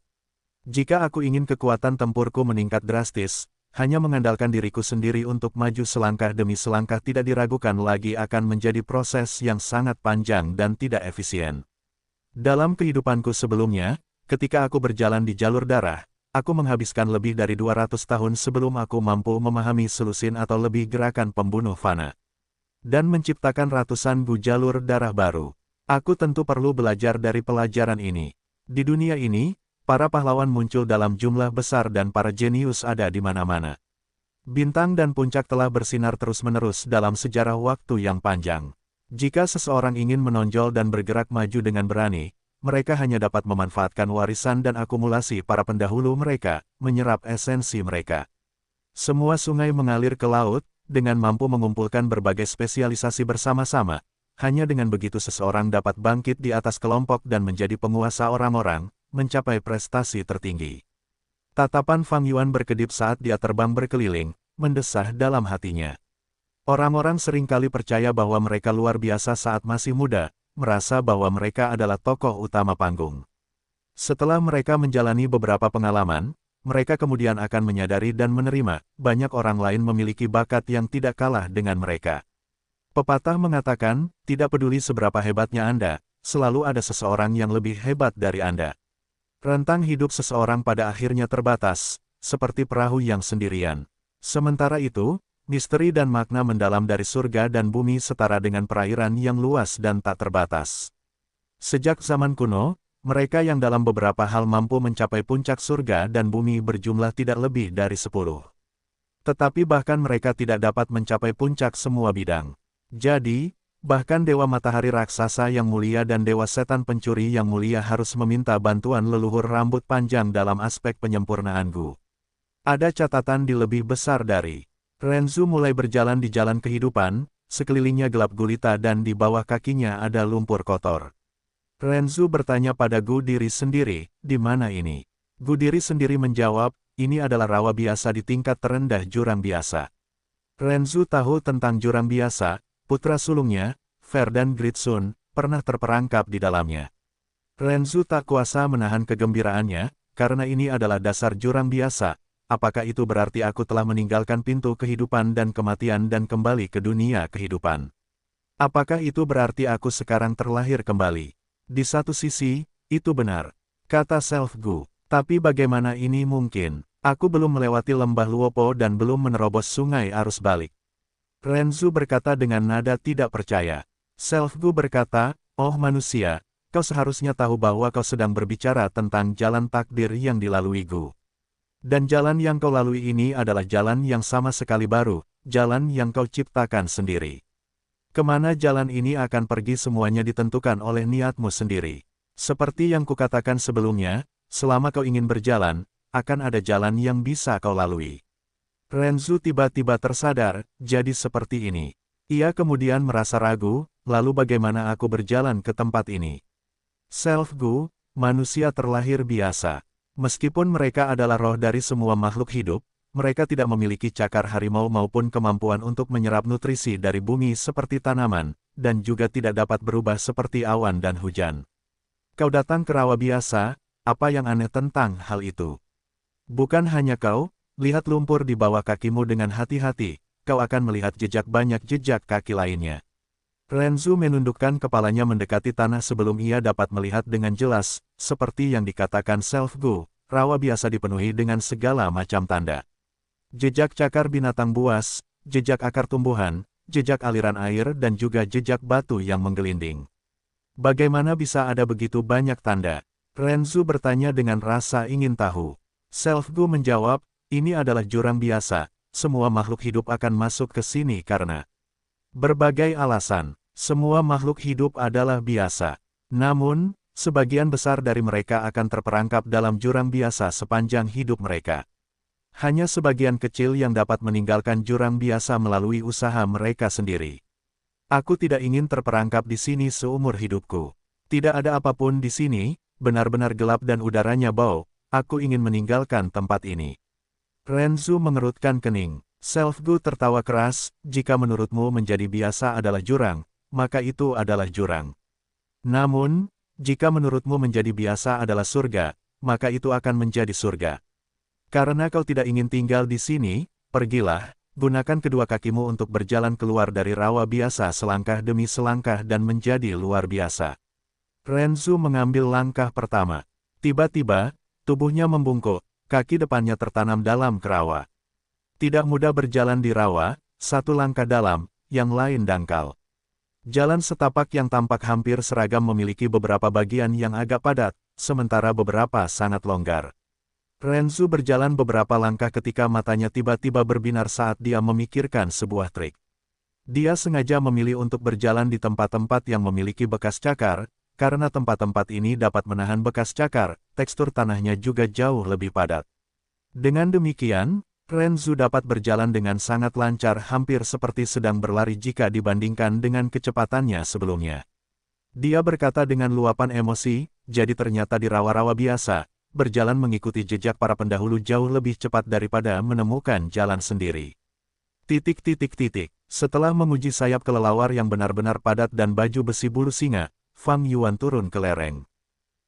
Jika aku ingin kekuatan tempurku meningkat drastis, hanya mengandalkan diriku sendiri untuk maju selangkah demi selangkah tidak diragukan lagi akan menjadi proses yang sangat panjang dan tidak efisien. Dalam kehidupanku sebelumnya, ketika aku berjalan di jalur darah, aku menghabiskan lebih dari 200 tahun sebelum aku mampu memahami selusin atau lebih gerakan pembunuh fana. Dan menciptakan ratusan jalur darah baru. Aku tentu perlu belajar dari pelajaran ini. Di dunia ini, para pahlawan muncul dalam jumlah besar dan para jenius ada di mana-mana. Bintang dan puncak telah bersinar terus-menerus dalam sejarah waktu yang panjang. Jika seseorang ingin menonjol dan bergerak maju dengan berani, mereka hanya dapat memanfaatkan warisan dan akumulasi para pendahulu mereka, menyerap esensi mereka. Semua sungai mengalir ke laut, dengan mampu mengumpulkan berbagai spesialisasi bersama-sama. Hanya dengan begitu seseorang dapat bangkit di atas kelompok dan menjadi penguasa orang-orang, mencapai prestasi tertinggi. Tatapan Fang Yuan berkedip saat dia terbang berkeliling, mendesah dalam hatinya. Orang-orang seringkali percaya bahwa mereka luar biasa saat masih muda, merasa bahwa mereka adalah tokoh utama panggung. Setelah mereka menjalani beberapa pengalaman, mereka kemudian akan menyadari dan menerima, banyak orang lain memiliki bakat yang tidak kalah dengan mereka. Pepatah mengatakan, tidak peduli seberapa hebatnya Anda, selalu ada seseorang yang lebih hebat dari Anda. Rentang hidup seseorang pada akhirnya terbatas, seperti perahu yang sendirian. Sementara itu, misteri dan makna mendalam dari surga dan bumi setara dengan perairan yang luas dan tak terbatas. Sejak zaman kuno, mereka yang dalam beberapa hal mampu mencapai puncak surga dan bumi berjumlah tidak lebih dari 10. Tetapi bahkan mereka tidak dapat mencapai puncak semua bidang. Jadi, bahkan Dewa Matahari Raksasa yang mulia dan Dewa Setan Pencuri yang mulia harus meminta bantuan leluhur rambut panjang dalam aspek penyempurnaan Gu. Ada catatan di lebih besar dari. Renzu mulai berjalan di jalan kehidupan, sekelilingnya gelap gulita dan di bawah kakinya ada lumpur kotor. Renzu bertanya pada Gu diri sendiri, di mana ini? Gu diri sendiri menjawab, ini adalah rawa biasa di tingkat terendah jurang biasa. Renzu tahu tentang jurang biasa, putra sulungnya, Verdan Gritsun, pernah terperangkap di dalamnya. Renzu tak kuasa menahan kegembiraannya, karena ini adalah dasar jurang biasa. Apakah itu berarti aku telah meninggalkan pintu kehidupan dan kematian dan kembali ke dunia kehidupan? Apakah itu berarti aku sekarang terlahir kembali? Di satu sisi, itu benar, kata Self Gu. Tapi bagaimana ini mungkin? Aku belum melewati lembah Luopo dan belum menerobos sungai arus balik. Renzu berkata dengan nada tidak percaya. Self Gu berkata, oh manusia, kau seharusnya tahu bahwa kau sedang berbicara tentang jalan takdir yang dilalui Gu. Dan jalan yang kau lalui ini adalah jalan yang sama sekali baru, jalan yang kau ciptakan sendiri. Kemana jalan ini akan pergi semuanya ditentukan oleh niatmu sendiri. Seperti yang kukatakan sebelumnya, selama kau ingin berjalan, akan ada jalan yang bisa kau lalui. Renzu tiba-tiba tersadar, jadi seperti ini. Ia kemudian merasa ragu, lalu bagaimana aku berjalan ke tempat ini? Self Gu, manusia terlahir biasa. Meskipun mereka adalah roh dari semua makhluk hidup, mereka tidak memiliki cakar harimau maupun kemampuan untuk menyerap nutrisi dari bumi seperti tanaman, dan juga tidak dapat berubah seperti awan dan hujan. Kau datang ke rawa biasa, apa yang aneh tentang hal itu? Bukan hanya kau, lihat lumpur di bawah kakimu dengan hati-hati, kau akan melihat jejak banyak jejak kaki lainnya. Renzu menundukkan kepalanya mendekati tanah sebelum ia dapat melihat dengan jelas, seperti yang dikatakan Self Gu, rawa biasa dipenuhi dengan segala macam tanda. Jejak cakar binatang buas, jejak akar tumbuhan, jejak aliran air dan juga jejak batu yang menggelinding. Bagaimana bisa ada begitu banyak tanda? Renzu bertanya dengan rasa ingin tahu. Self Gu menjawab, ini adalah jurang biasa, semua makhluk hidup akan masuk ke sini karena berbagai alasan. Semua makhluk hidup adalah biasa. Namun, sebagian besar dari mereka akan terperangkap dalam jurang biasa sepanjang hidup mereka. Hanya sebagian kecil yang dapat meninggalkan jurang biasa melalui usaha mereka sendiri. Aku tidak ingin terperangkap di sini seumur hidupku. Tidak ada apapun di sini, benar-benar gelap dan udaranya bau, aku ingin meninggalkan tempat ini. Renzu mengerutkan kening. Self Gu tertawa keras, jika menurutmu menjadi biasa adalah jurang, maka itu adalah jurang. Namun, jika menurutmu menjadi biasa adalah surga, maka itu akan menjadi surga. Karena kau tidak ingin tinggal di sini, pergilah, gunakan kedua kakimu untuk berjalan keluar dari rawa biasa selangkah demi selangkah dan menjadi luar biasa. Renzu mengambil langkah pertama. Tiba-tiba, tubuhnya membungkuk, kaki depannya tertanam dalam ke rawa. Tidak mudah berjalan di rawa, satu langkah dalam, yang lain dangkal. Jalan setapak yang tampak hampir seragam memiliki beberapa bagian yang agak padat, sementara beberapa sangat longgar. Renzu berjalan beberapa langkah ketika matanya tiba-tiba berbinar saat dia memikirkan sebuah trik. Dia sengaja memilih untuk berjalan di tempat-tempat yang memiliki bekas cakar, karena tempat-tempat ini dapat menahan bekas cakar, tekstur tanahnya juga jauh lebih padat. Dengan demikian, Renzu dapat berjalan dengan sangat lancar hampir seperti sedang berlari jika dibandingkan dengan kecepatannya sebelumnya. Dia berkata dengan luapan emosi, jadi ternyata di rawa-rawa biasa, berjalan mengikuti jejak para pendahulu jauh lebih cepat daripada menemukan jalan sendiri. Setelah menguji sayap kelelawar yang benar-benar padat dan baju besi bulu singa, Fang Yuan turun ke lereng.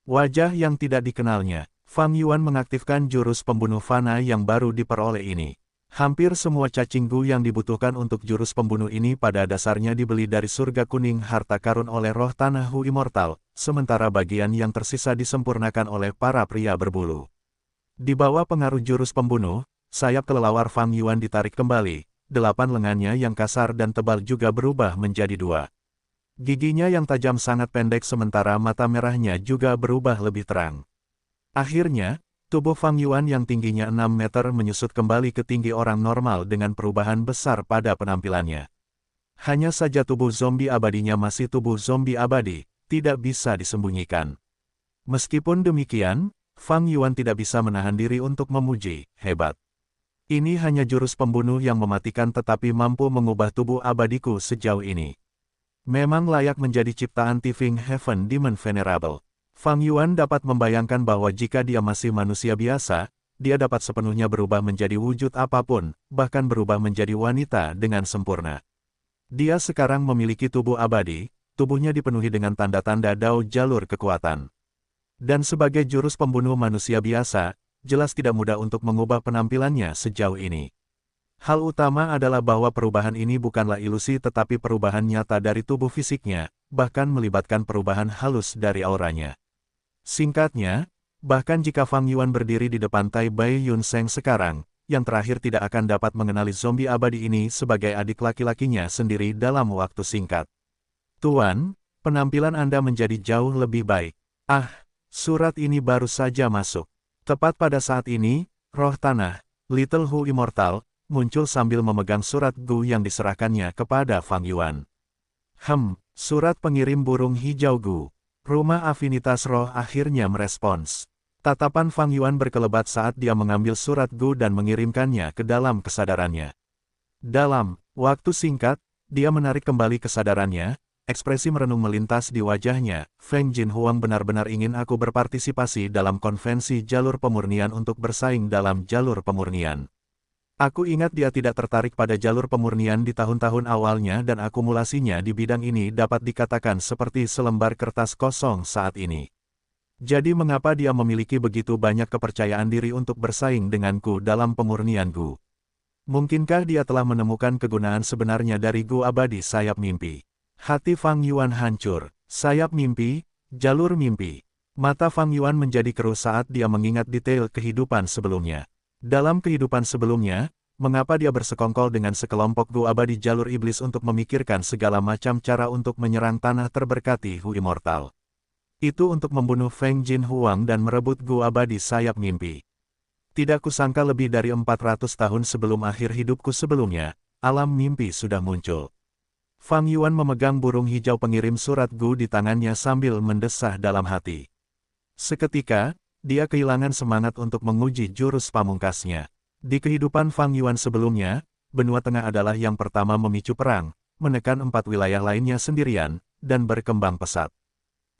Wajah yang tidak dikenalnya, Fang Yuan mengaktifkan jurus pembunuh fana yang baru diperoleh ini. Hampir semua cacing gu yang dibutuhkan untuk jurus pembunuh ini pada dasarnya dibeli dari surga kuning harta karun oleh roh tanah Hu Immortal, sementara bagian yang tersisa disempurnakan oleh para pria berbulu. Di bawah pengaruh jurus pembunuh, sayap kelelawar Fang Yuan ditarik kembali, 8 lengannya yang kasar dan tebal juga berubah menjadi 2. Giginya yang tajam sangat pendek sementara mata merahnya juga berubah lebih terang. Akhirnya, tubuh Fang Yuan yang tingginya 6 meter menyusut kembali ke tinggi orang normal dengan perubahan besar pada penampilannya. Hanya saja tubuh zombie abadinya masih tubuh zombie abadi, tidak bisa disembunyikan. Meskipun demikian, Fang Yuan tidak bisa menahan diri untuk memuji, hebat. Ini hanya jurus pembunuh yang mematikan tetapi mampu mengubah tubuh abadiku sejauh ini. Memang layak menjadi ciptaan Tifing Heaven Demon Venerable. Fang Yuan dapat membayangkan bahwa jika dia masih manusia biasa, dia dapat sepenuhnya berubah menjadi wujud apapun, bahkan berubah menjadi wanita dengan sempurna. Dia sekarang memiliki tubuh abadi, tubuhnya dipenuhi dengan tanda-tanda Dao jalur kekuatan. Dan sebagai jurus pembunuh manusia biasa, jelas tidak mudah untuk mengubah penampilannya sejauh ini. Hal utama adalah bahwa perubahan ini bukanlah ilusi tetapi perubahan nyata dari tubuh fisiknya, bahkan melibatkan perubahan halus dari auranya. Singkatnya, bahkan jika Fang Yuan berdiri di depan Tai Bai Yun Seng sekarang, yang terakhir tidak akan dapat mengenali zombie abadi ini sebagai adik laki-lakinya sendiri dalam waktu singkat. Tuan, penampilan Anda menjadi jauh lebih baik. Ah, surat ini baru saja masuk. Tepat pada saat ini, roh tanah, Little Hu Immortal, muncul sambil memegang surat Gu yang diserahkannya kepada Fang Yuan. Surat pengirim burung hijau Gu. Rumah Afinitas Roh akhirnya merespons. Tatapan Fang Yuan berkelebat saat dia mengambil surat Gu dan mengirimkannya ke dalam kesadarannya. Dalam waktu singkat, dia menarik kembali kesadarannya, ekspresi merenung melintas di wajahnya. Feng Jinhuang benar-benar ingin aku berpartisipasi dalam konvensi jalur pemurnian untuk bersaing dalam jalur pemurnian. Aku ingat dia tidak tertarik pada jalur pemurnian di tahun-tahun awalnya dan akumulasinya di bidang ini dapat dikatakan seperti selembar kertas kosong saat ini. Jadi mengapa dia memiliki begitu banyak kepercayaan diri untuk bersaing denganku dalam pemurnian Gu? Mungkinkah dia telah menemukan kegunaan sebenarnya dari Gu abadi sayap mimpi? Hati Fang Yuan hancur. Sayap mimpi, jalur mimpi. Mata Fang Yuan menjadi keruh saat dia mengingat detail kehidupan sebelumnya. Dalam kehidupan sebelumnya, mengapa dia bersekongkol dengan sekelompok Gu abadi jalur iblis untuk memikirkan segala macam cara untuk menyerang tanah terberkati Hu Immortal? Itu untuk membunuh Feng Jinhuang dan merebut Gu abadi sayap mimpi. Tidak kusangka lebih dari 400 tahun sebelum akhir hidupku sebelumnya, alam mimpi sudah muncul. Fang Yuan memegang burung hijau pengirim surat Gu di tangannya sambil mendesah dalam hati. Seketika, dia kehilangan semangat untuk menguji jurus pamungkasnya. Di kehidupan Fang Yuan sebelumnya, benua tengah adalah yang pertama memicu perang, menekan 4 wilayah lainnya sendirian, dan berkembang pesat.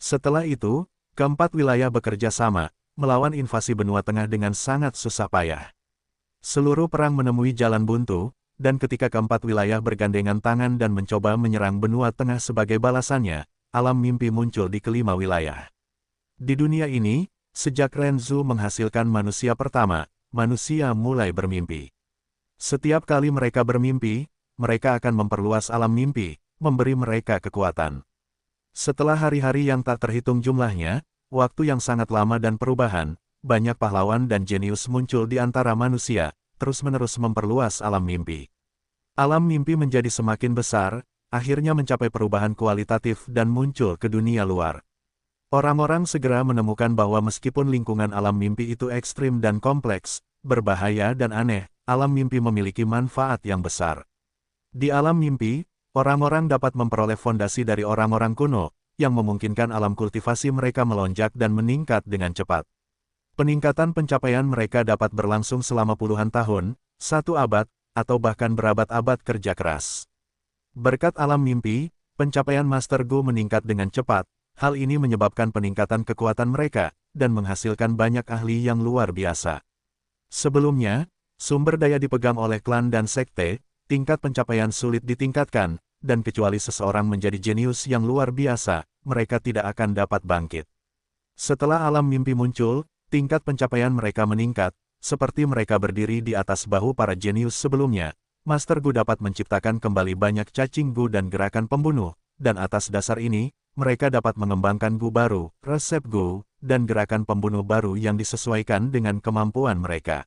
Setelah itu, keempat wilayah bekerja sama, melawan invasi benua tengah dengan sangat susah payah. Seluruh perang menemui jalan buntu, dan ketika keempat wilayah bergandengan tangan dan mencoba menyerang benua tengah sebagai balasannya, alam mimpi muncul di kelima wilayah. Di dunia ini, sejak Renzu menghasilkan manusia pertama, manusia mulai bermimpi. Setiap kali mereka bermimpi, mereka akan memperluas alam mimpi, memberi mereka kekuatan. Setelah hari-hari yang tak terhitung jumlahnya, waktu yang sangat lama dan perubahan, banyak pahlawan dan jenius muncul di antara manusia, terus-menerus memperluas alam mimpi. Alam mimpi menjadi semakin besar, akhirnya mencapai perubahan kualitatif dan muncul ke dunia luar. Orang-orang segera menemukan bahwa meskipun lingkungan alam mimpi itu ekstrim dan kompleks, berbahaya dan aneh, alam mimpi memiliki manfaat yang besar. Di alam mimpi, orang-orang dapat memperoleh fondasi dari orang-orang kuno, yang memungkinkan alam kultivasi mereka melonjak dan meningkat dengan cepat. Peningkatan pencapaian mereka dapat berlangsung selama puluhan tahun, 1 abad, atau bahkan berabad-abad kerja keras. Berkat alam mimpi, pencapaian Master Gu meningkat dengan cepat, hal ini menyebabkan peningkatan kekuatan mereka, dan menghasilkan banyak ahli yang luar biasa. Sebelumnya, sumber daya dipegang oleh klan dan sekte, tingkat pencapaian sulit ditingkatkan, dan kecuali seseorang menjadi jenius yang luar biasa, mereka tidak akan dapat bangkit. Setelah alam mimpi muncul, tingkat pencapaian mereka meningkat, seperti mereka berdiri di atas bahu para jenius sebelumnya. Master Gu dapat menciptakan kembali banyak cacing Gu dan gerakan pembunuh, dan atas dasar ini, mereka dapat mengembangkan Gu baru, resep Gu, dan gerakan pembunuh baru yang disesuaikan dengan kemampuan mereka.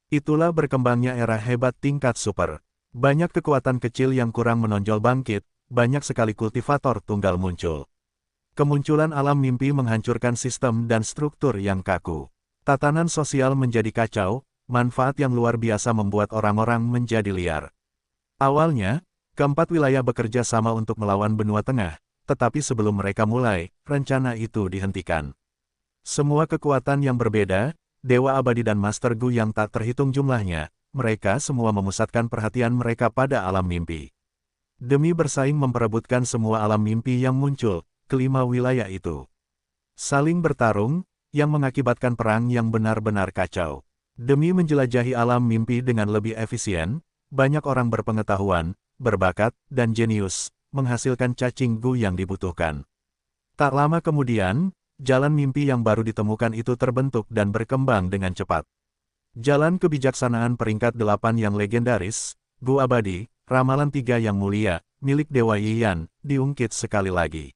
Itulah berkembangnya era hebat tingkat super. Banyak kekuatan kecil yang kurang menonjol bangkit, banyak sekali kultivator tunggal muncul. Kemunculan alam mimpi menghancurkan sistem dan struktur yang kaku. Tatanan sosial menjadi kacau, manfaat yang luar biasa membuat orang-orang menjadi liar. Awalnya, keempat wilayah bekerja sama untuk melawan benua tengah, tetapi sebelum mereka mulai, rencana itu dihentikan. Semua kekuatan yang berbeda, Dewa Abadi dan Master Gu yang tak terhitung jumlahnya, mereka semua memusatkan perhatian mereka pada alam mimpi. Demi bersaing memperebutkan semua alam mimpi yang muncul, kelima wilayah itu saling bertarung, yang mengakibatkan perang yang benar-benar kacau. Demi menjelajahi alam mimpi dengan lebih efisien, banyak orang berpengetahuan, berbakat, dan jenius, menghasilkan cacing Gu yang dibutuhkan. Tak lama kemudian, jalan mimpi yang baru ditemukan itu terbentuk dan berkembang dengan cepat. Jalan kebijaksanaan peringkat 8 yang legendaris, Gu Abadi, ramalan 3 yang mulia, milik Dewa Yiyan, diungkit sekali lagi.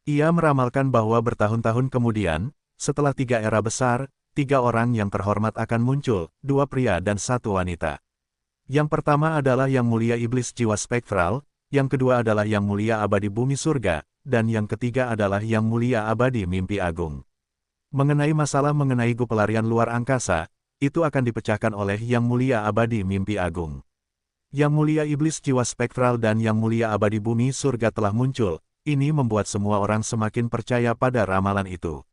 Ia meramalkan bahwa bertahun-tahun kemudian, setelah 3 era besar, 3 orang yang terhormat akan muncul, 2 pria dan 1 wanita. Yang pertama adalah Yang Mulia Iblis Jiwa Spektral, yang kedua adalah Yang Mulia Abadi Bumi Surga, dan yang ketiga adalah Yang Mulia Abadi Mimpi Agung. Mengenai masalah mengenai Gu pelarian luar angkasa, itu akan dipecahkan oleh Yang Mulia Abadi Mimpi Agung. Yang Mulia Iblis Jiwa Spektral dan Yang Mulia Abadi Bumi Surga telah muncul, ini membuat semua orang semakin percaya pada ramalan itu.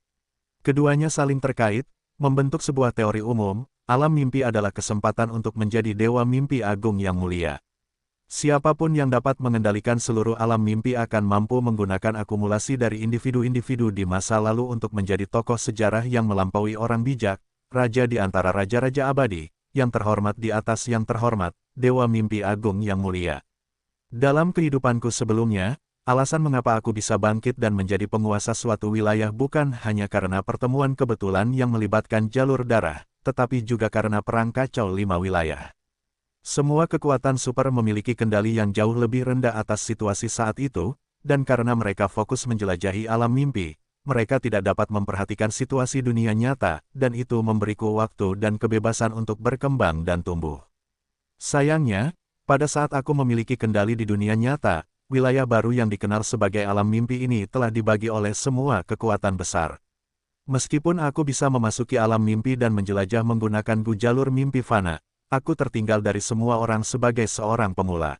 Keduanya saling terkait, membentuk sebuah teori umum, alam mimpi adalah kesempatan untuk menjadi Dewa Mimpi Agung yang mulia. Siapapun yang dapat mengendalikan seluruh alam mimpi akan mampu menggunakan akumulasi dari individu-individu di masa lalu untuk menjadi tokoh sejarah yang melampaui orang bijak, raja di antara raja-raja abadi, yang terhormat di atas yang terhormat, Dewa Mimpi Agung yang mulia. Dalam kehidupanku sebelumnya, alasan mengapa aku bisa bangkit dan menjadi penguasa suatu wilayah bukan hanya karena pertemuan kebetulan yang melibatkan jalur darah, tetapi juga karena perang kacau 5 wilayah. Semua kekuatan super memiliki kendali yang jauh lebih rendah atas situasi saat itu, dan karena mereka fokus menjelajahi alam mimpi, mereka tidak dapat memperhatikan situasi dunia nyata, dan itu memberiku waktu dan kebebasan untuk berkembang dan tumbuh. Sayangnya, pada saat aku memiliki kendali di dunia nyata, wilayah baru yang dikenal sebagai alam mimpi ini telah dibagi oleh semua kekuatan besar. Meskipun aku bisa memasuki alam mimpi dan menjelajah menggunakan Gu jalur mimpi fana, aku tertinggal dari semua orang sebagai seorang pemula.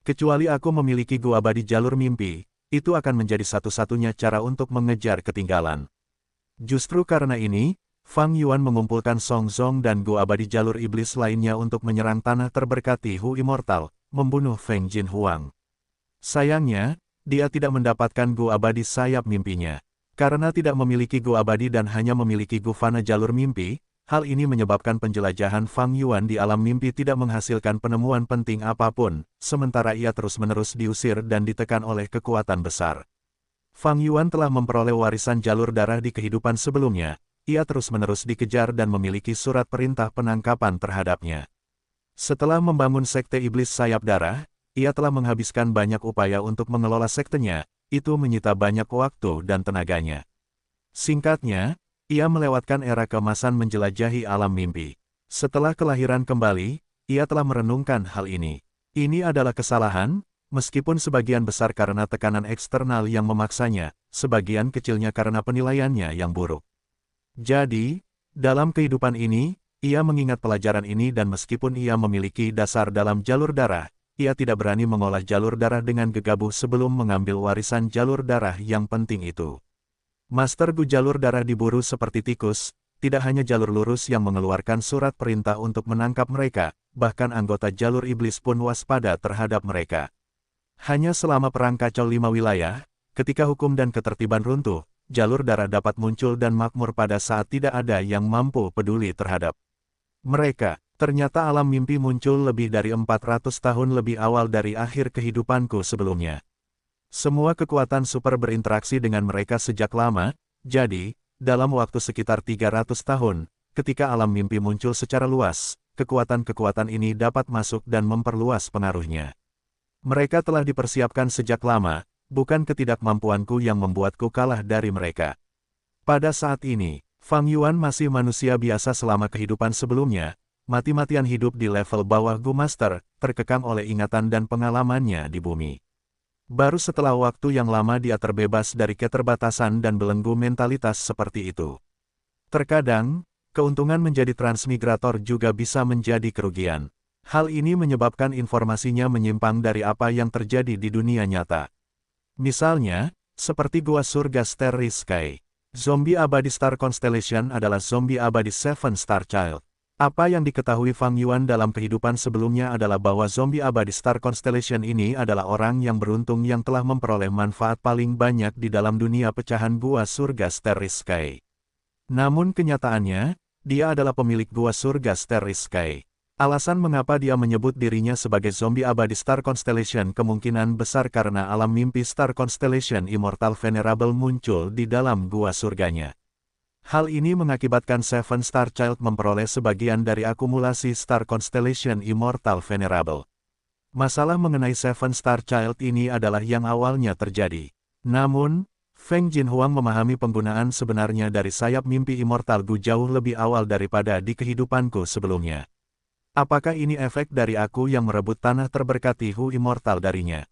Kecuali aku memiliki Gu abadi jalur mimpi, itu akan menjadi satu-satunya cara untuk mengejar ketinggalan. Justru karena ini, Fang Yuan mengumpulkan Song Zong dan Gu abadi jalur iblis lainnya untuk menyerang tanah terberkati Hu Immortal, membunuh Feng Jin Huang. Sayangnya, dia tidak mendapatkan Gu abadi sayap mimpinya. Karena tidak memiliki Gu abadi dan hanya memiliki Gu fana jalur mimpi, hal ini menyebabkan penjelajahan Fang Yuan di alam mimpi tidak menghasilkan penemuan penting apapun, sementara ia terus-menerus diusir dan ditekan oleh kekuatan besar. Fang Yuan telah memperoleh warisan jalur darah di kehidupan sebelumnya, ia terus-menerus dikejar dan memiliki surat perintah penangkapan terhadapnya. Setelah membangun Sekte Iblis Sayap Darah, ia telah menghabiskan banyak upaya untuk mengelola sektenya, itu menyita banyak waktu dan tenaganya. Singkatnya, ia melewatkan era keemasan menjelajahi alam mimpi. Setelah kelahiran kembali, ia telah merenungkan hal ini. Ini adalah kesalahan, meskipun sebagian besar karena tekanan eksternal yang memaksanya, sebagian kecilnya karena penilaiannya yang buruk. Jadi, dalam kehidupan ini, ia mengingat pelajaran ini dan meskipun ia memiliki dasar dalam jalur darah, ia tidak berani mengolah jalur darah dengan gegabah sebelum mengambil warisan jalur darah yang penting itu. Master Gu jalur darah diburu seperti tikus, tidak hanya jalur lurus yang mengeluarkan surat perintah untuk menangkap mereka, bahkan anggota jalur iblis pun waspada terhadap mereka. Hanya selama perang kacau 5 wilayah, ketika hukum dan ketertiban runtuh, jalur darah dapat muncul dan makmur pada saat tidak ada yang mampu peduli terhadap mereka. Ternyata alam mimpi muncul lebih dari 400 tahun lebih awal dari akhir kehidupanku sebelumnya. Semua kekuatan super berinteraksi dengan mereka sejak lama, jadi, dalam waktu sekitar 300 tahun, ketika alam mimpi muncul secara luas, kekuatan-kekuatan ini dapat masuk dan memperluas pengaruhnya. Mereka telah dipersiapkan sejak lama, bukan ketidakmampuanku yang membuatku kalah dari mereka. Pada saat ini, Fang Yuan masih manusia biasa selama kehidupan sebelumnya, mati-matian hidup di level bawah Gu Master, terkekang oleh ingatan dan pengalamannya di bumi. Baru setelah waktu yang lama dia terbebas dari keterbatasan dan belenggu mentalitas seperti itu. Terkadang, keuntungan menjadi transmigrator juga bisa menjadi kerugian. Hal ini menyebabkan informasinya menyimpang dari apa yang terjadi di dunia nyata. Misalnya, seperti Gua Surga Starry Sky. Zombie abadi Star Constellation adalah zombie abadi Seven Star Child. Apa yang diketahui Fang Yuan dalam kehidupan sebelumnya adalah bahwa zombie abadi Star Constellation ini adalah orang yang beruntung yang telah memperoleh manfaat paling banyak di dalam dunia pecahan Gua Surga Starry Sky. Namun kenyataannya, dia adalah pemilik Gua Surga Starry Sky. Alasan mengapa dia menyebut dirinya sebagai zombie abadi Star Constellation kemungkinan besar karena alam mimpi Star Constellation Immortal Venerable muncul di dalam gua surganya. Hal ini mengakibatkan Seven Star Child memperoleh sebagian dari akumulasi Star Constellation Immortal Venerable. Masalah mengenai Seven Star Child ini adalah yang awalnya terjadi. Namun, Feng Jinhuang memahami penggunaan sebenarnya dari sayap mimpi Immortal Gu jauh lebih awal daripada di kehidupanku sebelumnya. Apakah ini efek dari aku yang merebut tanah terberkati Hu Immortal darinya?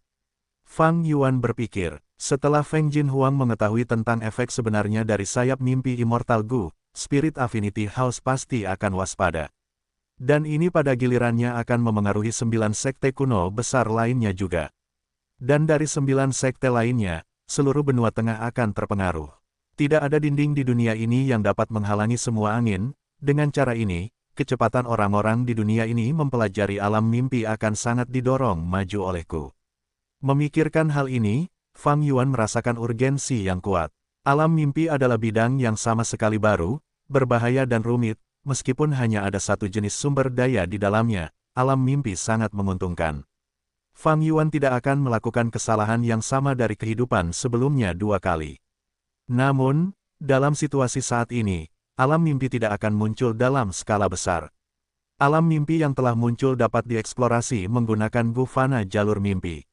Fang Yuan berpikir, setelah Feng Jinhuang mengetahui tentang efek sebenarnya dari sayap mimpi Immortal Gu, Spirit Affinity House pasti akan waspada. Dan ini pada gilirannya akan memengaruhi 9 sekte kuno besar lainnya juga. Dan dari 9 sekte lainnya, seluruh benua tengah akan terpengaruh. Tidak ada dinding di dunia ini yang dapat menghalangi semua angin, dengan cara ini, kecepatan orang-orang di dunia ini mempelajari alam mimpi akan sangat didorong maju olehku. Memikirkan hal ini, Fang Yuan merasakan urgensi yang kuat. Alam mimpi adalah bidang yang sama sekali baru, berbahaya dan rumit, meskipun hanya ada satu jenis sumber daya di dalamnya, alam mimpi sangat menguntungkan. Fang Yuan tidak akan melakukan kesalahan yang sama dari kehidupan sebelumnya 2 kali. Namun, dalam situasi saat ini, alam mimpi tidak akan muncul dalam skala besar. Alam mimpi yang telah muncul dapat dieksplorasi menggunakan Gu Fana jalur mimpi.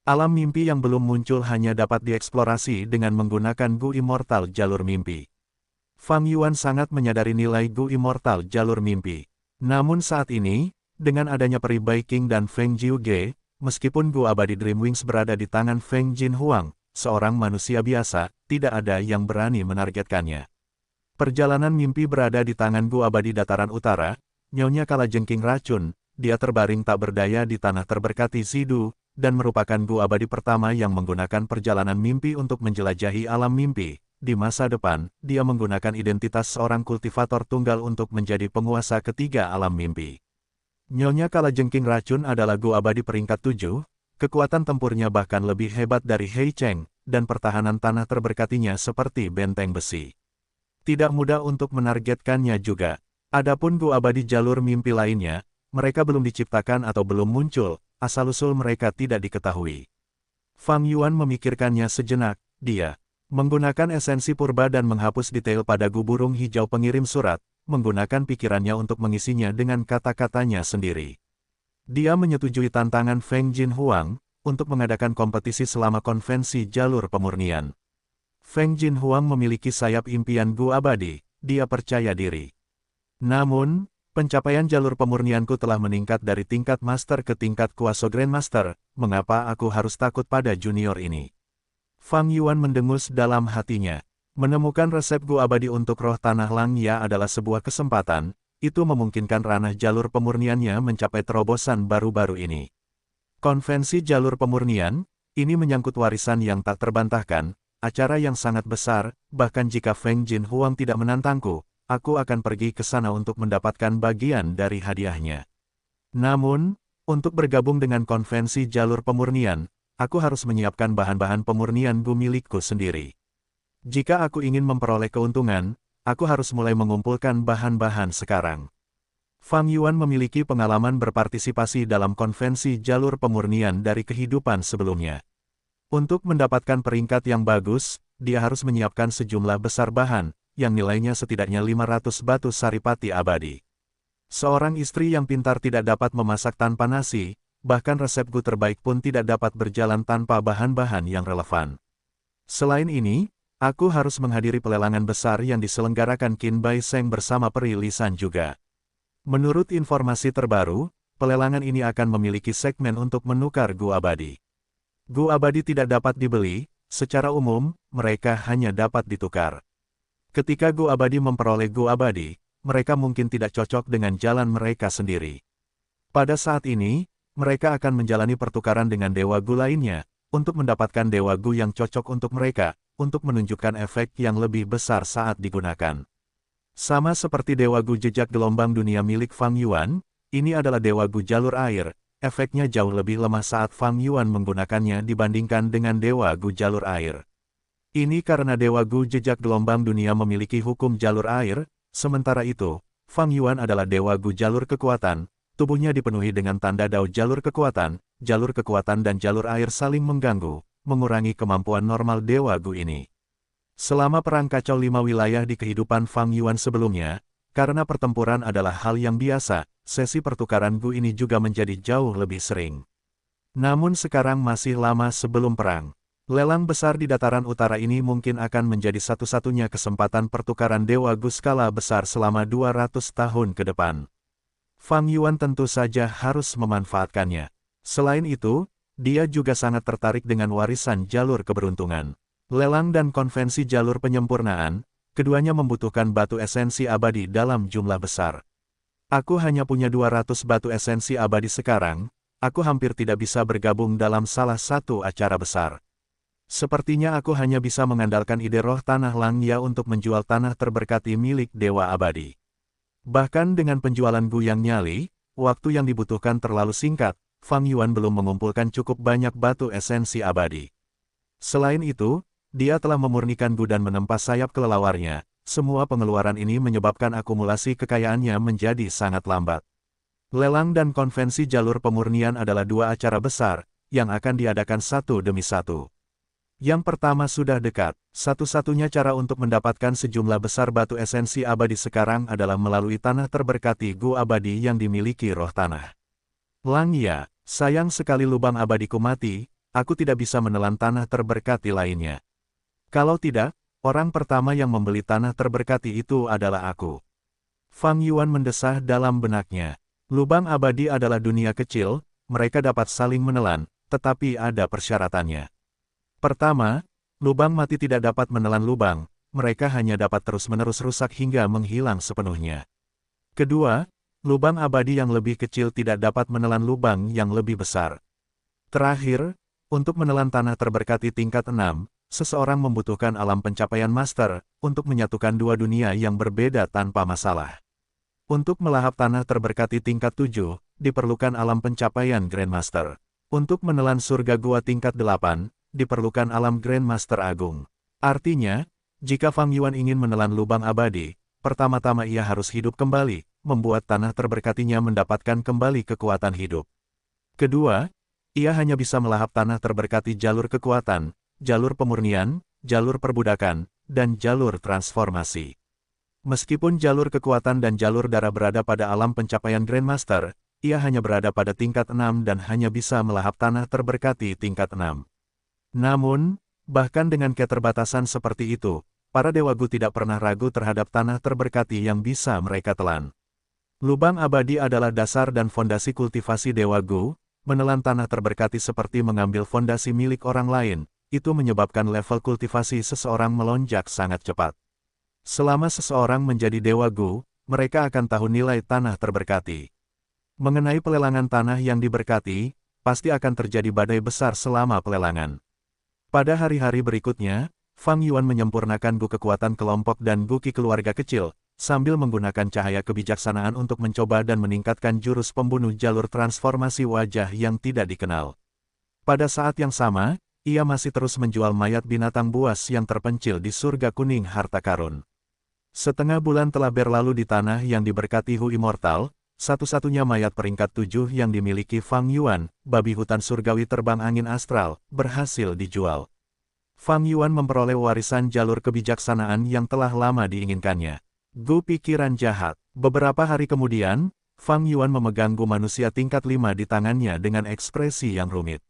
Alam mimpi yang belum muncul hanya dapat dieksplorasi dengan menggunakan Gu Immortal jalur mimpi. Fang Yuan sangat menyadari nilai Gu Immortal jalur mimpi. Namun saat ini, dengan adanya peri Bai Qing dan Feng Jiuge, meskipun Gu Abadi Dreamwings berada di tangan Feng Jinhuang, seorang manusia biasa, tidak ada yang berani menargetkannya. Perjalanan mimpi berada di tangan Gu Abadi Dataran Utara, Nyonya Kalajengking Racun, dia terbaring tak berdaya di tanah terberkati Zidu, dan merupakan Gu Abadi pertama yang menggunakan perjalanan mimpi untuk menjelajahi alam mimpi. Di masa depan, dia menggunakan identitas seorang kultivator tunggal untuk menjadi penguasa ketiga alam mimpi. Nyonya Kalajengking Racun adalah Gu Abadi peringkat 7, kekuatan tempurnya bahkan lebih hebat dari Hei Cheng, dan pertahanan tanah terberkatinya seperti benteng besi. Tidak mudah untuk menargetkannya juga. Adapun Gu Abadi jalur mimpi lainnya, mereka belum diciptakan atau belum muncul, asal-usul mereka tidak diketahui. Fang Yuan memikirkannya sejenak, dia Menggunakan esensi purba dan menghapus detail pada burung hijau pengirim surat, menggunakan pikirannya untuk mengisinya dengan kata-katanya sendiri. Dia menyetujui tantangan Feng Jinhuang untuk mengadakan kompetisi selama konvensi jalur pemurnian. Feng Jinhuang memiliki sayap impian Gu abadi, dia percaya diri. Namun, pencapaian jalur pemurnianku telah meningkat dari tingkat master ke tingkat kuasa Grandmaster, mengapa aku harus takut pada junior ini? Fang Yuan mendengus dalam hatinya. Menemukan resep Gu abadi untuk roh tanah Langya adalah sebuah kesempatan, itu memungkinkan ranah jalur pemurniannya mencapai terobosan baru-baru ini. Konvensi jalur pemurnian, ini menyangkut warisan yang tak terbantahkan, acara yang sangat besar, bahkan jika Feng Jinhuang tidak menantangku, aku akan pergi ke sana untuk mendapatkan bagian dari hadiahnya. Namun, untuk bergabung dengan konvensi jalur pemurnian, aku harus menyiapkan bahan-bahan pemurnian Gu milikku sendiri. Jika aku ingin memperoleh keuntungan, aku harus mulai mengumpulkan bahan-bahan sekarang. Fang Yuan memiliki pengalaman berpartisipasi dalam konvensi jalur pemurnian dari kehidupan sebelumnya. Untuk mendapatkan peringkat yang bagus, dia harus menyiapkan sejumlah besar bahan, yang nilainya setidaknya 500 batu saripati abadi. Seorang istri yang pintar tidak dapat memasak tanpa nasi, bahkan resep Gu terbaik pun tidak dapat berjalan tanpa bahan-bahan yang relevan. Selain ini, aku harus menghadiri pelelangan besar yang diselenggarakan Qin Bai Sheng bersama Peri Lisan juga. Menurut informasi terbaru, pelelangan ini akan memiliki segmen untuk menukar Gu abadi. Gu abadi tidak dapat dibeli, secara umum, mereka hanya dapat ditukar. Ketika Gu abadi memperoleh Gu abadi, mereka mungkin tidak cocok dengan jalan mereka sendiri. Pada saat ini, mereka akan menjalani pertukaran dengan Dewa Gu lainnya, untuk mendapatkan Dewa Gu yang cocok untuk mereka, untuk menunjukkan efek yang lebih besar saat digunakan. Sama seperti Dewa Gu jejak gelombang dunia milik Fang Yuan, ini adalah Dewa Gu jalur air, efeknya jauh lebih lemah saat Fang Yuan menggunakannya dibandingkan dengan Dewa Gu jalur air. Ini karena Dewa Gu jejak gelombang dunia memiliki hukum jalur air, sementara itu, Fang Yuan adalah Dewa Gu jalur kekuatan, tubuhnya dipenuhi dengan tanda dao jalur kekuatan dan jalur air saling mengganggu, mengurangi kemampuan normal Dewa Gu ini. Selama perang kacau 5 wilayah di kehidupan Fang Yuan sebelumnya, karena pertempuran adalah hal yang biasa, sesi pertukaran Gu ini juga menjadi jauh lebih sering. Namun sekarang masih lama sebelum perang. Lelang besar di dataran utara ini mungkin akan menjadi satu-satunya kesempatan pertukaran Dewa Gu skala besar selama 200 tahun ke depan. Fang Yuan tentu saja harus memanfaatkannya. Selain itu, dia juga sangat tertarik dengan warisan jalur keberuntungan. Lelang dan konvensi jalur penyempurnaan, keduanya membutuhkan batu esensi abadi dalam jumlah besar. Aku hanya punya 200 batu esensi abadi sekarang, aku hampir tidak bisa bergabung dalam salah satu acara besar. Sepertinya aku hanya bisa mengandalkan ide roh tanah Langya untuk menjual tanah terberkati milik Dewa Abadi. Bahkan dengan penjualan Gu yang nyali, waktu yang dibutuhkan terlalu singkat, Fang Yuan belum mengumpulkan cukup banyak batu esensi abadi. Selain itu, dia telah memurnikan Gu dan menempa sayap kelelawarnya. Semua pengeluaran ini menyebabkan akumulasi kekayaannya menjadi sangat lambat. Lelang dan konvensi jalur pemurnian adalah dua acara besar, yang akan diadakan satu demi satu. Yang pertama sudah dekat, satu-satunya cara untuk mendapatkan sejumlah besar batu esensi abadi sekarang adalah melalui tanah terberkati Gu abadi yang dimiliki roh tanah. Langya, sayang sekali lubang abadiku mati, aku tidak bisa menelan tanah terberkati lainnya. Kalau tidak, orang pertama yang membeli tanah terberkati itu adalah aku. Fang Yuan mendesah dalam benaknya. Lubang abadi adalah dunia kecil, mereka dapat saling menelan, tetapi ada persyaratannya. Pertama, lubang mati tidak dapat menelan lubang, mereka hanya dapat terus-menerus rusak hingga menghilang sepenuhnya. Kedua, lubang abadi yang lebih kecil tidak dapat menelan lubang yang lebih besar. Terakhir, untuk menelan tanah terberkati tingkat 6, seseorang membutuhkan alam pencapaian master, untuk menyatukan dua dunia yang berbeda tanpa masalah. Untuk melahap tanah terberkati tingkat 7, diperlukan alam pencapaian Grandmaster. Untuk menelan surga gua tingkat 8, diperlukan alam Grandmaster Agung. Artinya, jika Fang Yuan ingin menelan lubang abadi, pertama-tama ia harus hidup kembali, membuat tanah terberkatinya mendapatkan kembali kekuatan hidup. Kedua, ia hanya bisa melahap tanah terberkati jalur kekuatan, jalur pemurnian, jalur perbudakan, dan jalur transformasi. Meskipun jalur kekuatan dan jalur darah berada pada alam pencapaian Grandmaster, ia hanya berada pada tingkat 6 dan hanya bisa melahap tanah terberkati tingkat 6. Namun, bahkan dengan keterbatasan seperti itu, para Dewa Gu tidak pernah ragu terhadap tanah terberkati yang bisa mereka telan. Lubang abadi adalah dasar dan fondasi kultivasi Dewa Gu, menelan tanah terberkati seperti mengambil fondasi milik orang lain, itu menyebabkan level kultivasi seseorang melonjak sangat cepat. Selama seseorang menjadi Dewa Gu, mereka akan tahu nilai tanah terberkati. Mengenai pelelangan tanah yang diberkati, pasti akan terjadi badai besar selama pelelangan. Pada hari-hari berikutnya, Fang Yuan menyempurnakan Gu kekuatan kelompok dan Gu Qi keluarga kecil, sambil menggunakan cahaya kebijaksanaan untuk mencoba dan meningkatkan jurus pembunuh jalur transformasi wajah yang tidak dikenal. Pada saat yang sama, ia masih terus menjual mayat binatang buas yang terpencil di surga kuning harta karun. Setengah bulan telah berlalu di tanah yang diberkati Hu Immortal, satu-satunya mayat peringkat 7 yang dimiliki Fang Yuan, babi hutan surgawi terbang angin astral, berhasil dijual. Fang Yuan memperoleh warisan jalur kebijaksanaan yang telah lama diinginkannya. Gu pikiran jahat. Beberapa hari kemudian, Fang Yuan memegang Gu manusia tingkat 5 di tangannya dengan ekspresi yang rumit.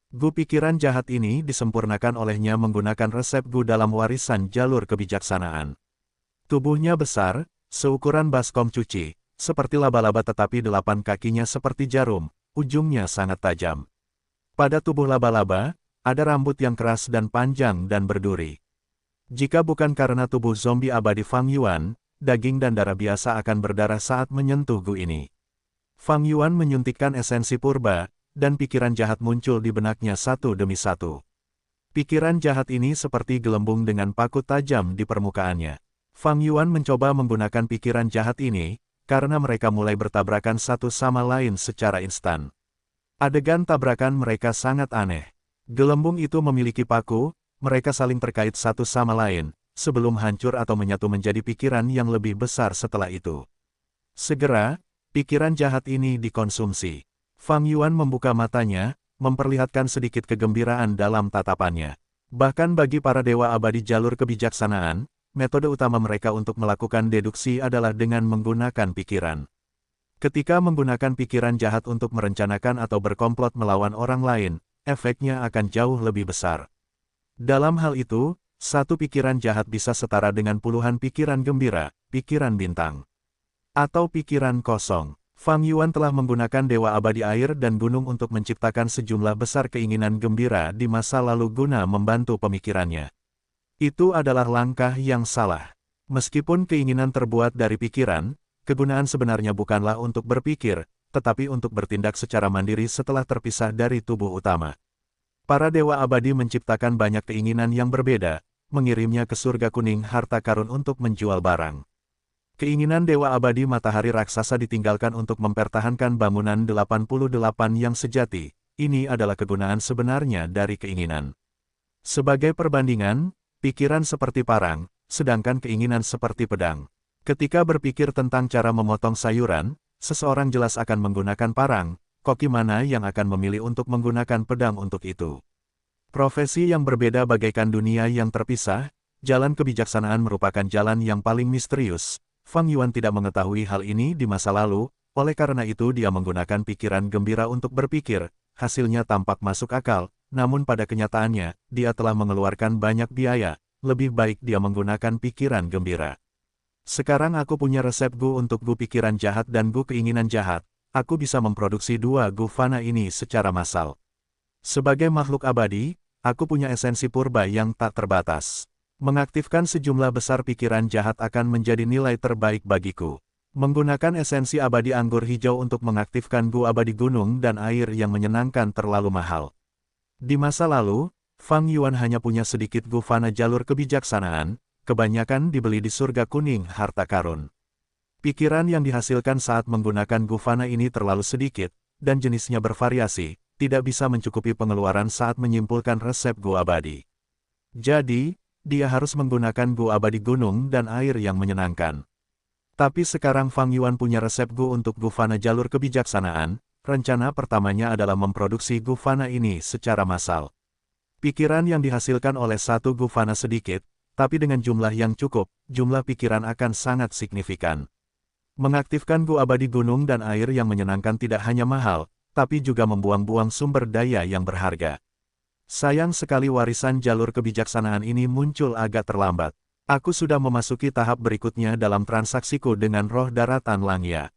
Gu pikiran jahat ini disempurnakan olehnya menggunakan resep Gu dalam warisan jalur kebijaksanaan. Tubuhnya besar, seukuran baskom cuci, seperti laba-laba tetapi 8 kakinya seperti jarum, ujungnya sangat tajam. Pada tubuh laba-laba, ada rambut yang keras dan panjang dan berduri. Jika bukan karena tubuh zombie abadi Fang Yuan, daging dan darah biasa akan berdarah saat menyentuh Gu ini. Fang Yuan menyuntikkan esensi purba, dan pikiran jahat muncul di benaknya satu demi satu. Pikiran jahat ini seperti gelembung dengan paku tajam di permukaannya. Fang Yuan mencoba menggunakan pikiran jahat ini, karena mereka mulai bertabrakan satu sama lain secara instan. Adegan tabrakan mereka sangat aneh. Gelembung itu memiliki paku, mereka saling terkait satu sama lain, sebelum hancur atau menyatu menjadi pikiran yang lebih besar setelah itu. Segera, pikiran jahat ini dikonsumsi. Fang Yuan membuka matanya, memperlihatkan sedikit kegembiraan dalam tatapannya. Bahkan bagi para dewa abadi jalur kebijaksanaan, metode utama mereka untuk melakukan deduksi adalah dengan menggunakan pikiran. Ketika menggunakan pikiran jahat untuk merencanakan atau berkomplot melawan orang lain, efeknya akan jauh lebih besar. Dalam hal itu, satu pikiran jahat bisa setara dengan puluhan pikiran gembira, pikiran bintang, atau pikiran kosong. Fang Yuan telah menggunakan dewa abadi air dan gunung untuk menciptakan sejumlah besar keinginan gembira di masa lalu guna membantu pemikirannya. Itu adalah langkah yang salah. Meskipun keinginan terbuat dari pikiran, kegunaan sebenarnya bukanlah untuk berpikir, tetapi untuk bertindak secara mandiri setelah terpisah dari tubuh utama. Para dewa abadi menciptakan banyak keinginan yang berbeda, mengirimnya ke surga kuning harta karun untuk menjual barang. Keinginan dewa abadi matahari raksasa ditinggalkan untuk mempertahankan bangunan 88 yang sejati, ini adalah kegunaan sebenarnya dari keinginan. Sebagai perbandingan, pikiran seperti parang, sedangkan keinginan seperti pedang. Ketika berpikir tentang cara memotong sayuran, seseorang jelas akan menggunakan parang, koki mana yang akan memilih untuk menggunakan pedang untuk itu. Profesi yang berbeda bagaikan dunia yang terpisah, jalan kebijaksanaan merupakan jalan yang paling misterius. Fang Yuan tidak mengetahui hal ini di masa lalu, oleh karena itu dia menggunakan pikiran gembira untuk berpikir, hasilnya tampak masuk akal, namun pada kenyataannya, dia telah mengeluarkan banyak biaya, lebih baik dia menggunakan pikiran gembira. Sekarang aku punya resep Gu untuk Gu pikiran jahat dan Gu keinginan jahat, aku bisa memproduksi dua Gu fana ini secara massal. Sebagai makhluk abadi, aku punya esensi purba yang tak terbatas. Mengaktifkan sejumlah besar pikiran jahat akan menjadi nilai terbaik bagiku. Menggunakan esensi abadi anggur hijau untuk mengaktifkan Gu abadi gunung dan air yang menyenangkan terlalu mahal. Di masa lalu, Fang Yuan hanya punya sedikit Gu fana jalur kebijaksanaan, kebanyakan dibeli di surga kuning harta karun. Pikiran yang dihasilkan saat menggunakan Gu fana ini terlalu sedikit, dan jenisnya bervariasi, tidak bisa mencukupi pengeluaran saat menyimpulkan resep Gu abadi. Jadi, dia harus menggunakan Gu abadi gunung dan air yang menyenangkan. Tapi sekarang Fang Yuan punya resep Gu untuk Gu fana jalur kebijaksanaan, rencana pertamanya adalah memproduksi Gu fana ini secara massal. Pikiran yang dihasilkan oleh satu Gu Fana sedikit, tapi dengan jumlah yang cukup, jumlah pikiran akan sangat signifikan. Mengaktifkan Gu abadi gunung dan air yang menyenangkan tidak hanya mahal, tapi juga membuang-buang sumber daya yang berharga. Sayang sekali warisan jalur kebijaksanaan ini muncul agak terlambat. Aku sudah memasuki tahap berikutnya dalam transaksiku dengan roh daratan Langya.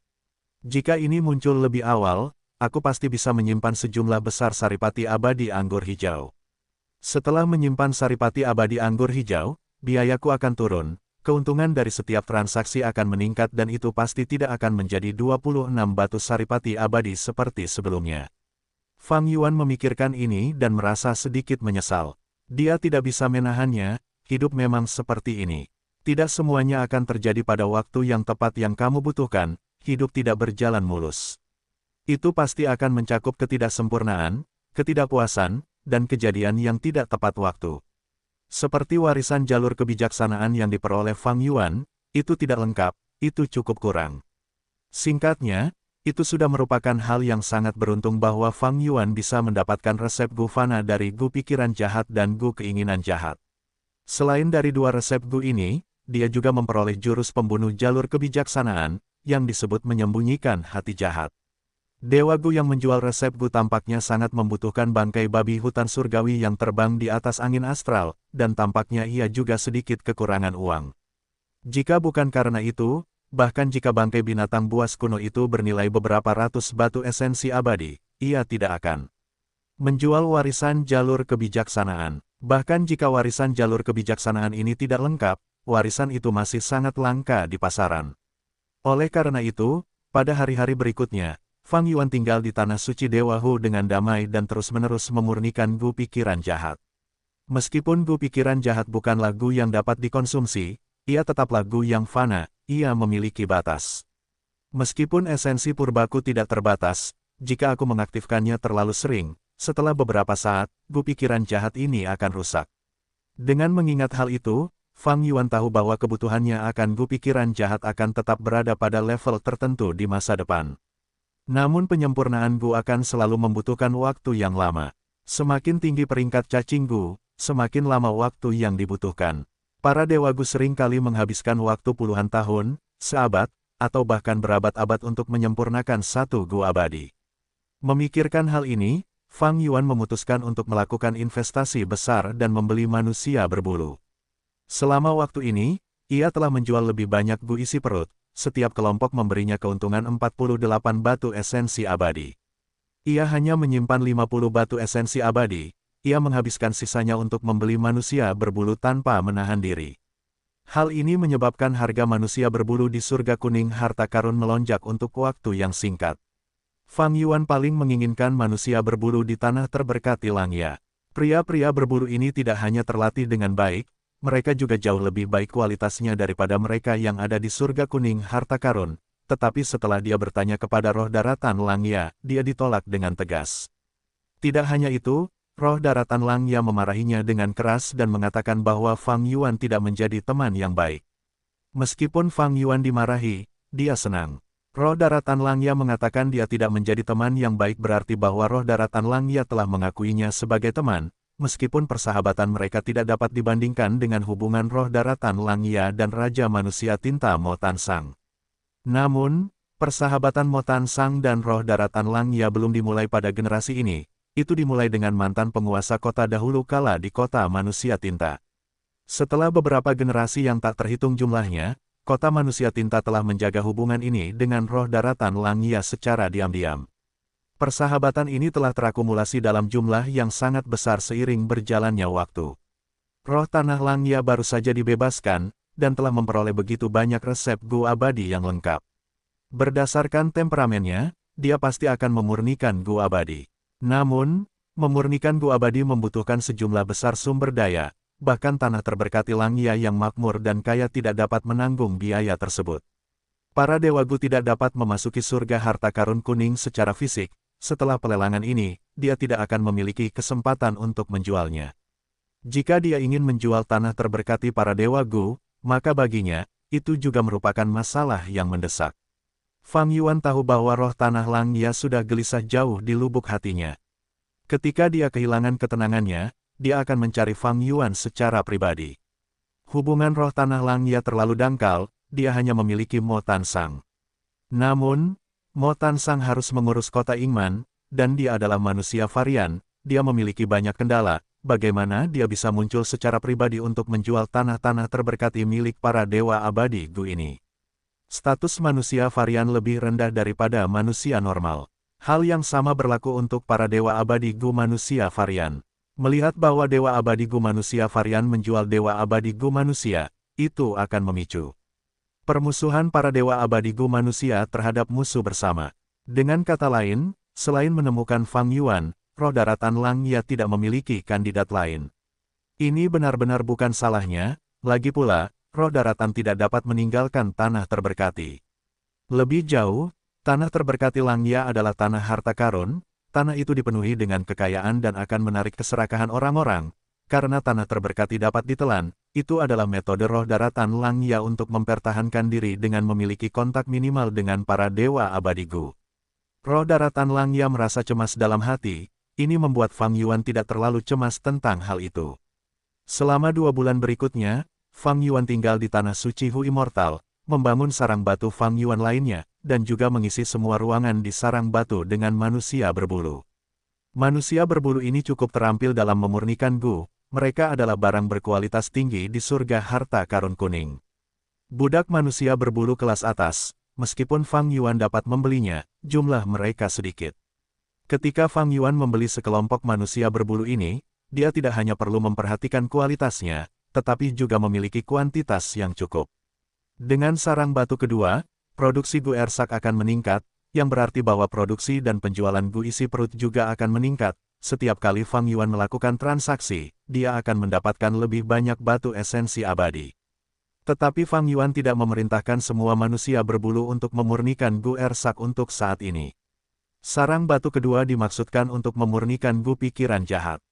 Jika ini muncul lebih awal, aku pasti bisa menyimpan sejumlah besar saripati abadi anggur hijau. Setelah menyimpan saripati abadi anggur hijau, biayaku akan turun, keuntungan dari setiap transaksi akan meningkat dan itu pasti tidak akan menjadi 26 batu saripati abadi seperti sebelumnya. Fang Yuan memikirkan ini dan merasa sedikit menyesal. Dia tidak bisa menahannya. Hidup memang seperti ini. Tidak semuanya akan terjadi pada waktu yang tepat yang kamu butuhkan, hidup tidak berjalan mulus. Itu pasti akan mencakup ketidaksempurnaan, ketidakpuasan, dan kejadian yang tidak tepat waktu. Seperti warisan jalur kebijaksanaan yang diperoleh Fang Yuan, itu tidak lengkap, itu cukup kurang. Singkatnya, itu sudah merupakan hal yang sangat beruntung bahwa Fang Yuan bisa mendapatkan resep Gu Fana dari Gu pikiran jahat dan Gu keinginan jahat. Selain dari dua resep Gu ini, dia juga memperoleh jurus pembunuh jalur kebijaksanaan, yang disebut menyembunyikan hati jahat. Dewa Gu yang menjual resep Gu tampaknya sangat membutuhkan bangkai babi hutan surgawi yang terbang di atas angin astral, dan tampaknya ia juga sedikit kekurangan uang. Jika bukan karena itu, bahkan jika bangkai binatang buas kuno itu bernilai beberapa ratus batu esensi abadi, ia tidak akan menjual warisan jalur kebijaksanaan. Bahkan jika warisan jalur kebijaksanaan ini tidak lengkap, warisan itu masih sangat langka di pasaran. Oleh karena itu, pada hari-hari berikutnya, Fang Yuan tinggal di tanah suci Dewa Hu dengan damai dan terus-menerus memurnikan Gu pikiran jahat. Meskipun Gu pikiran jahat bukanlah Gu yang dapat dikonsumsi, ia tetaplah Gu yang fana, ia memiliki batas. Meskipun esensi purbaku tidak terbatas, jika aku mengaktifkannya terlalu sering, setelah beberapa saat, Gu pikiran jahat ini akan rusak. Dengan mengingat hal itu, Fang Yuan tahu bahwa kebutuhannya akan Gu pikiran jahat akan tetap berada pada level tertentu di masa depan. Namun penyempurnaan Gu akan selalu membutuhkan waktu yang lama. Semakin tinggi peringkat cacing Gu, semakin lama waktu yang dibutuhkan. Para dewa Gu seringkali menghabiskan waktu puluhan tahun, seabad, atau bahkan berabad-abad untuk menyempurnakan satu Gu abadi. Memikirkan hal ini, Fang Yuan memutuskan untuk melakukan investasi besar dan membeli manusia berbulu. Selama waktu ini, ia telah menjual lebih banyak Gu isi perut, setiap kelompok memberinya keuntungan 48 batu esensi abadi. Ia hanya menyimpan 50 batu esensi abadi, ia menghabiskan sisanya untuk membeli manusia berbulu tanpa menahan diri. Hal ini menyebabkan harga manusia berbulu di surga kuning harta karun melonjak untuk waktu yang singkat. Fang Yuan paling menginginkan manusia berbulu di tanah terberkati Langya. Pria-pria berbulu ini tidak hanya terlatih dengan baik, mereka juga jauh lebih baik kualitasnya daripada mereka yang ada di surga kuning harta karun. Tetapi setelah dia bertanya kepada roh daratan Langya, dia ditolak dengan tegas. Tidak hanya itu, roh daratan Langya memarahinya dengan keras dan mengatakan bahwa Fang Yuan tidak menjadi teman yang baik. Meskipun Fang Yuan dimarahi, dia senang. Roh daratan Langya mengatakan dia tidak menjadi teman yang baik berarti bahwa roh daratan Langya telah mengakuinya sebagai teman, meskipun persahabatan mereka tidak dapat dibandingkan dengan hubungan roh daratan Langya dan Raja Manusia Tinta Mo Tansang. Namun, persahabatan Mo Tansang dan roh daratan Langya belum dimulai pada generasi ini, itu dimulai dengan mantan penguasa kota dahulu kala di kota Manusia Tinta. Setelah beberapa generasi yang tak terhitung jumlahnya, kota Manusia Tinta telah menjaga hubungan ini dengan roh daratan Langya secara diam-diam. Persahabatan ini telah terakumulasi dalam jumlah yang sangat besar seiring berjalannya waktu. Roh tanah Langya baru saja dibebaskan, dan telah memperoleh begitu banyak resep Gu abadi yang lengkap. Berdasarkan temperamennya, dia pasti akan memurnikan Gu abadi. Namun, memurnikan Gu abadi membutuhkan sejumlah besar sumber daya, bahkan tanah terberkati Langya yang makmur dan kaya tidak dapat menanggung biaya tersebut. Para dewa Gu tidak dapat memasuki surga harta karun kuning secara fisik, setelah pelelangan ini, dia tidak akan memiliki kesempatan untuk menjualnya. Jika dia ingin menjual tanah terberkati para dewa Gu, maka baginya, itu juga merupakan masalah yang mendesak. Fang Yuan tahu bahwa roh tanah Langya sudah gelisah jauh di lubuk hatinya. Ketika dia kehilangan ketenangannya, dia akan mencari Fang Yuan secara pribadi. Hubungan roh tanah Langya terlalu dangkal, dia hanya memiliki Mo Tansang. Namun, Mo Tansang harus mengurus kota Ingman, dan dia adalah manusia varian, dia memiliki banyak kendala, bagaimana dia bisa muncul secara pribadi untuk menjual tanah-tanah terberkati milik para dewa abadi Gu ini. Status manusia varian lebih rendah daripada manusia normal. Hal yang sama berlaku untuk para dewa abadi Gu manusia varian. Melihat bahwa dewa abadi Gu manusia varian menjual dewa abadi Gu manusia, itu akan memicu permusuhan para dewa abadi Gu manusia terhadap musuh bersama. Dengan kata lain, selain menemukan Fang Yuan, roh daratan Langya tidak memiliki kandidat lain. Ini benar-benar bukan salahnya, lagi pula, roh daratan tidak dapat meninggalkan tanah terberkati. Lebih jauh, tanah terberkati Langya adalah tanah harta karun. Tanah itu dipenuhi dengan kekayaan dan akan menarik keserakahan orang-orang. Karena tanah terberkati dapat ditelan, itu adalah metode roh daratan Langya untuk mempertahankan diri dengan memiliki kontak minimal dengan para dewa abadi Gu. Roh daratan Langya merasa cemas dalam hati, ini membuat Fang Yuan tidak terlalu cemas tentang hal itu. Selama 2 bulan berikutnya, Fang Yuan tinggal di tanah suci Hu Immortal, membangun sarang batu Fang Yuan lainnya, dan juga mengisi semua ruangan di sarang batu dengan manusia berbulu. Manusia berbulu ini cukup terampil dalam memurnikan Gu, mereka adalah barang berkualitas tinggi di surga harta karun kuning. Budak manusia berbulu kelas atas, meskipun Fang Yuan dapat membelinya, jumlah mereka sedikit. Ketika Fang Yuan membeli sekelompok manusia berbulu ini, dia tidak hanya perlu memperhatikan kualitasnya, tetapi juga memiliki kuantitas yang cukup. Dengan sarang batu kedua, produksi Gu Ersak akan meningkat, yang berarti bahwa produksi dan penjualan Gu isi perut juga akan meningkat. Setiap kali Fang Yuan melakukan transaksi, dia akan mendapatkan lebih banyak batu esensi abadi. Tetapi Fang Yuan tidak memerintahkan semua manusia berbulu untuk memurnikan Gu Ersak untuk saat ini. Sarang batu kedua dimaksudkan untuk memurnikan Gu pikiran jahat.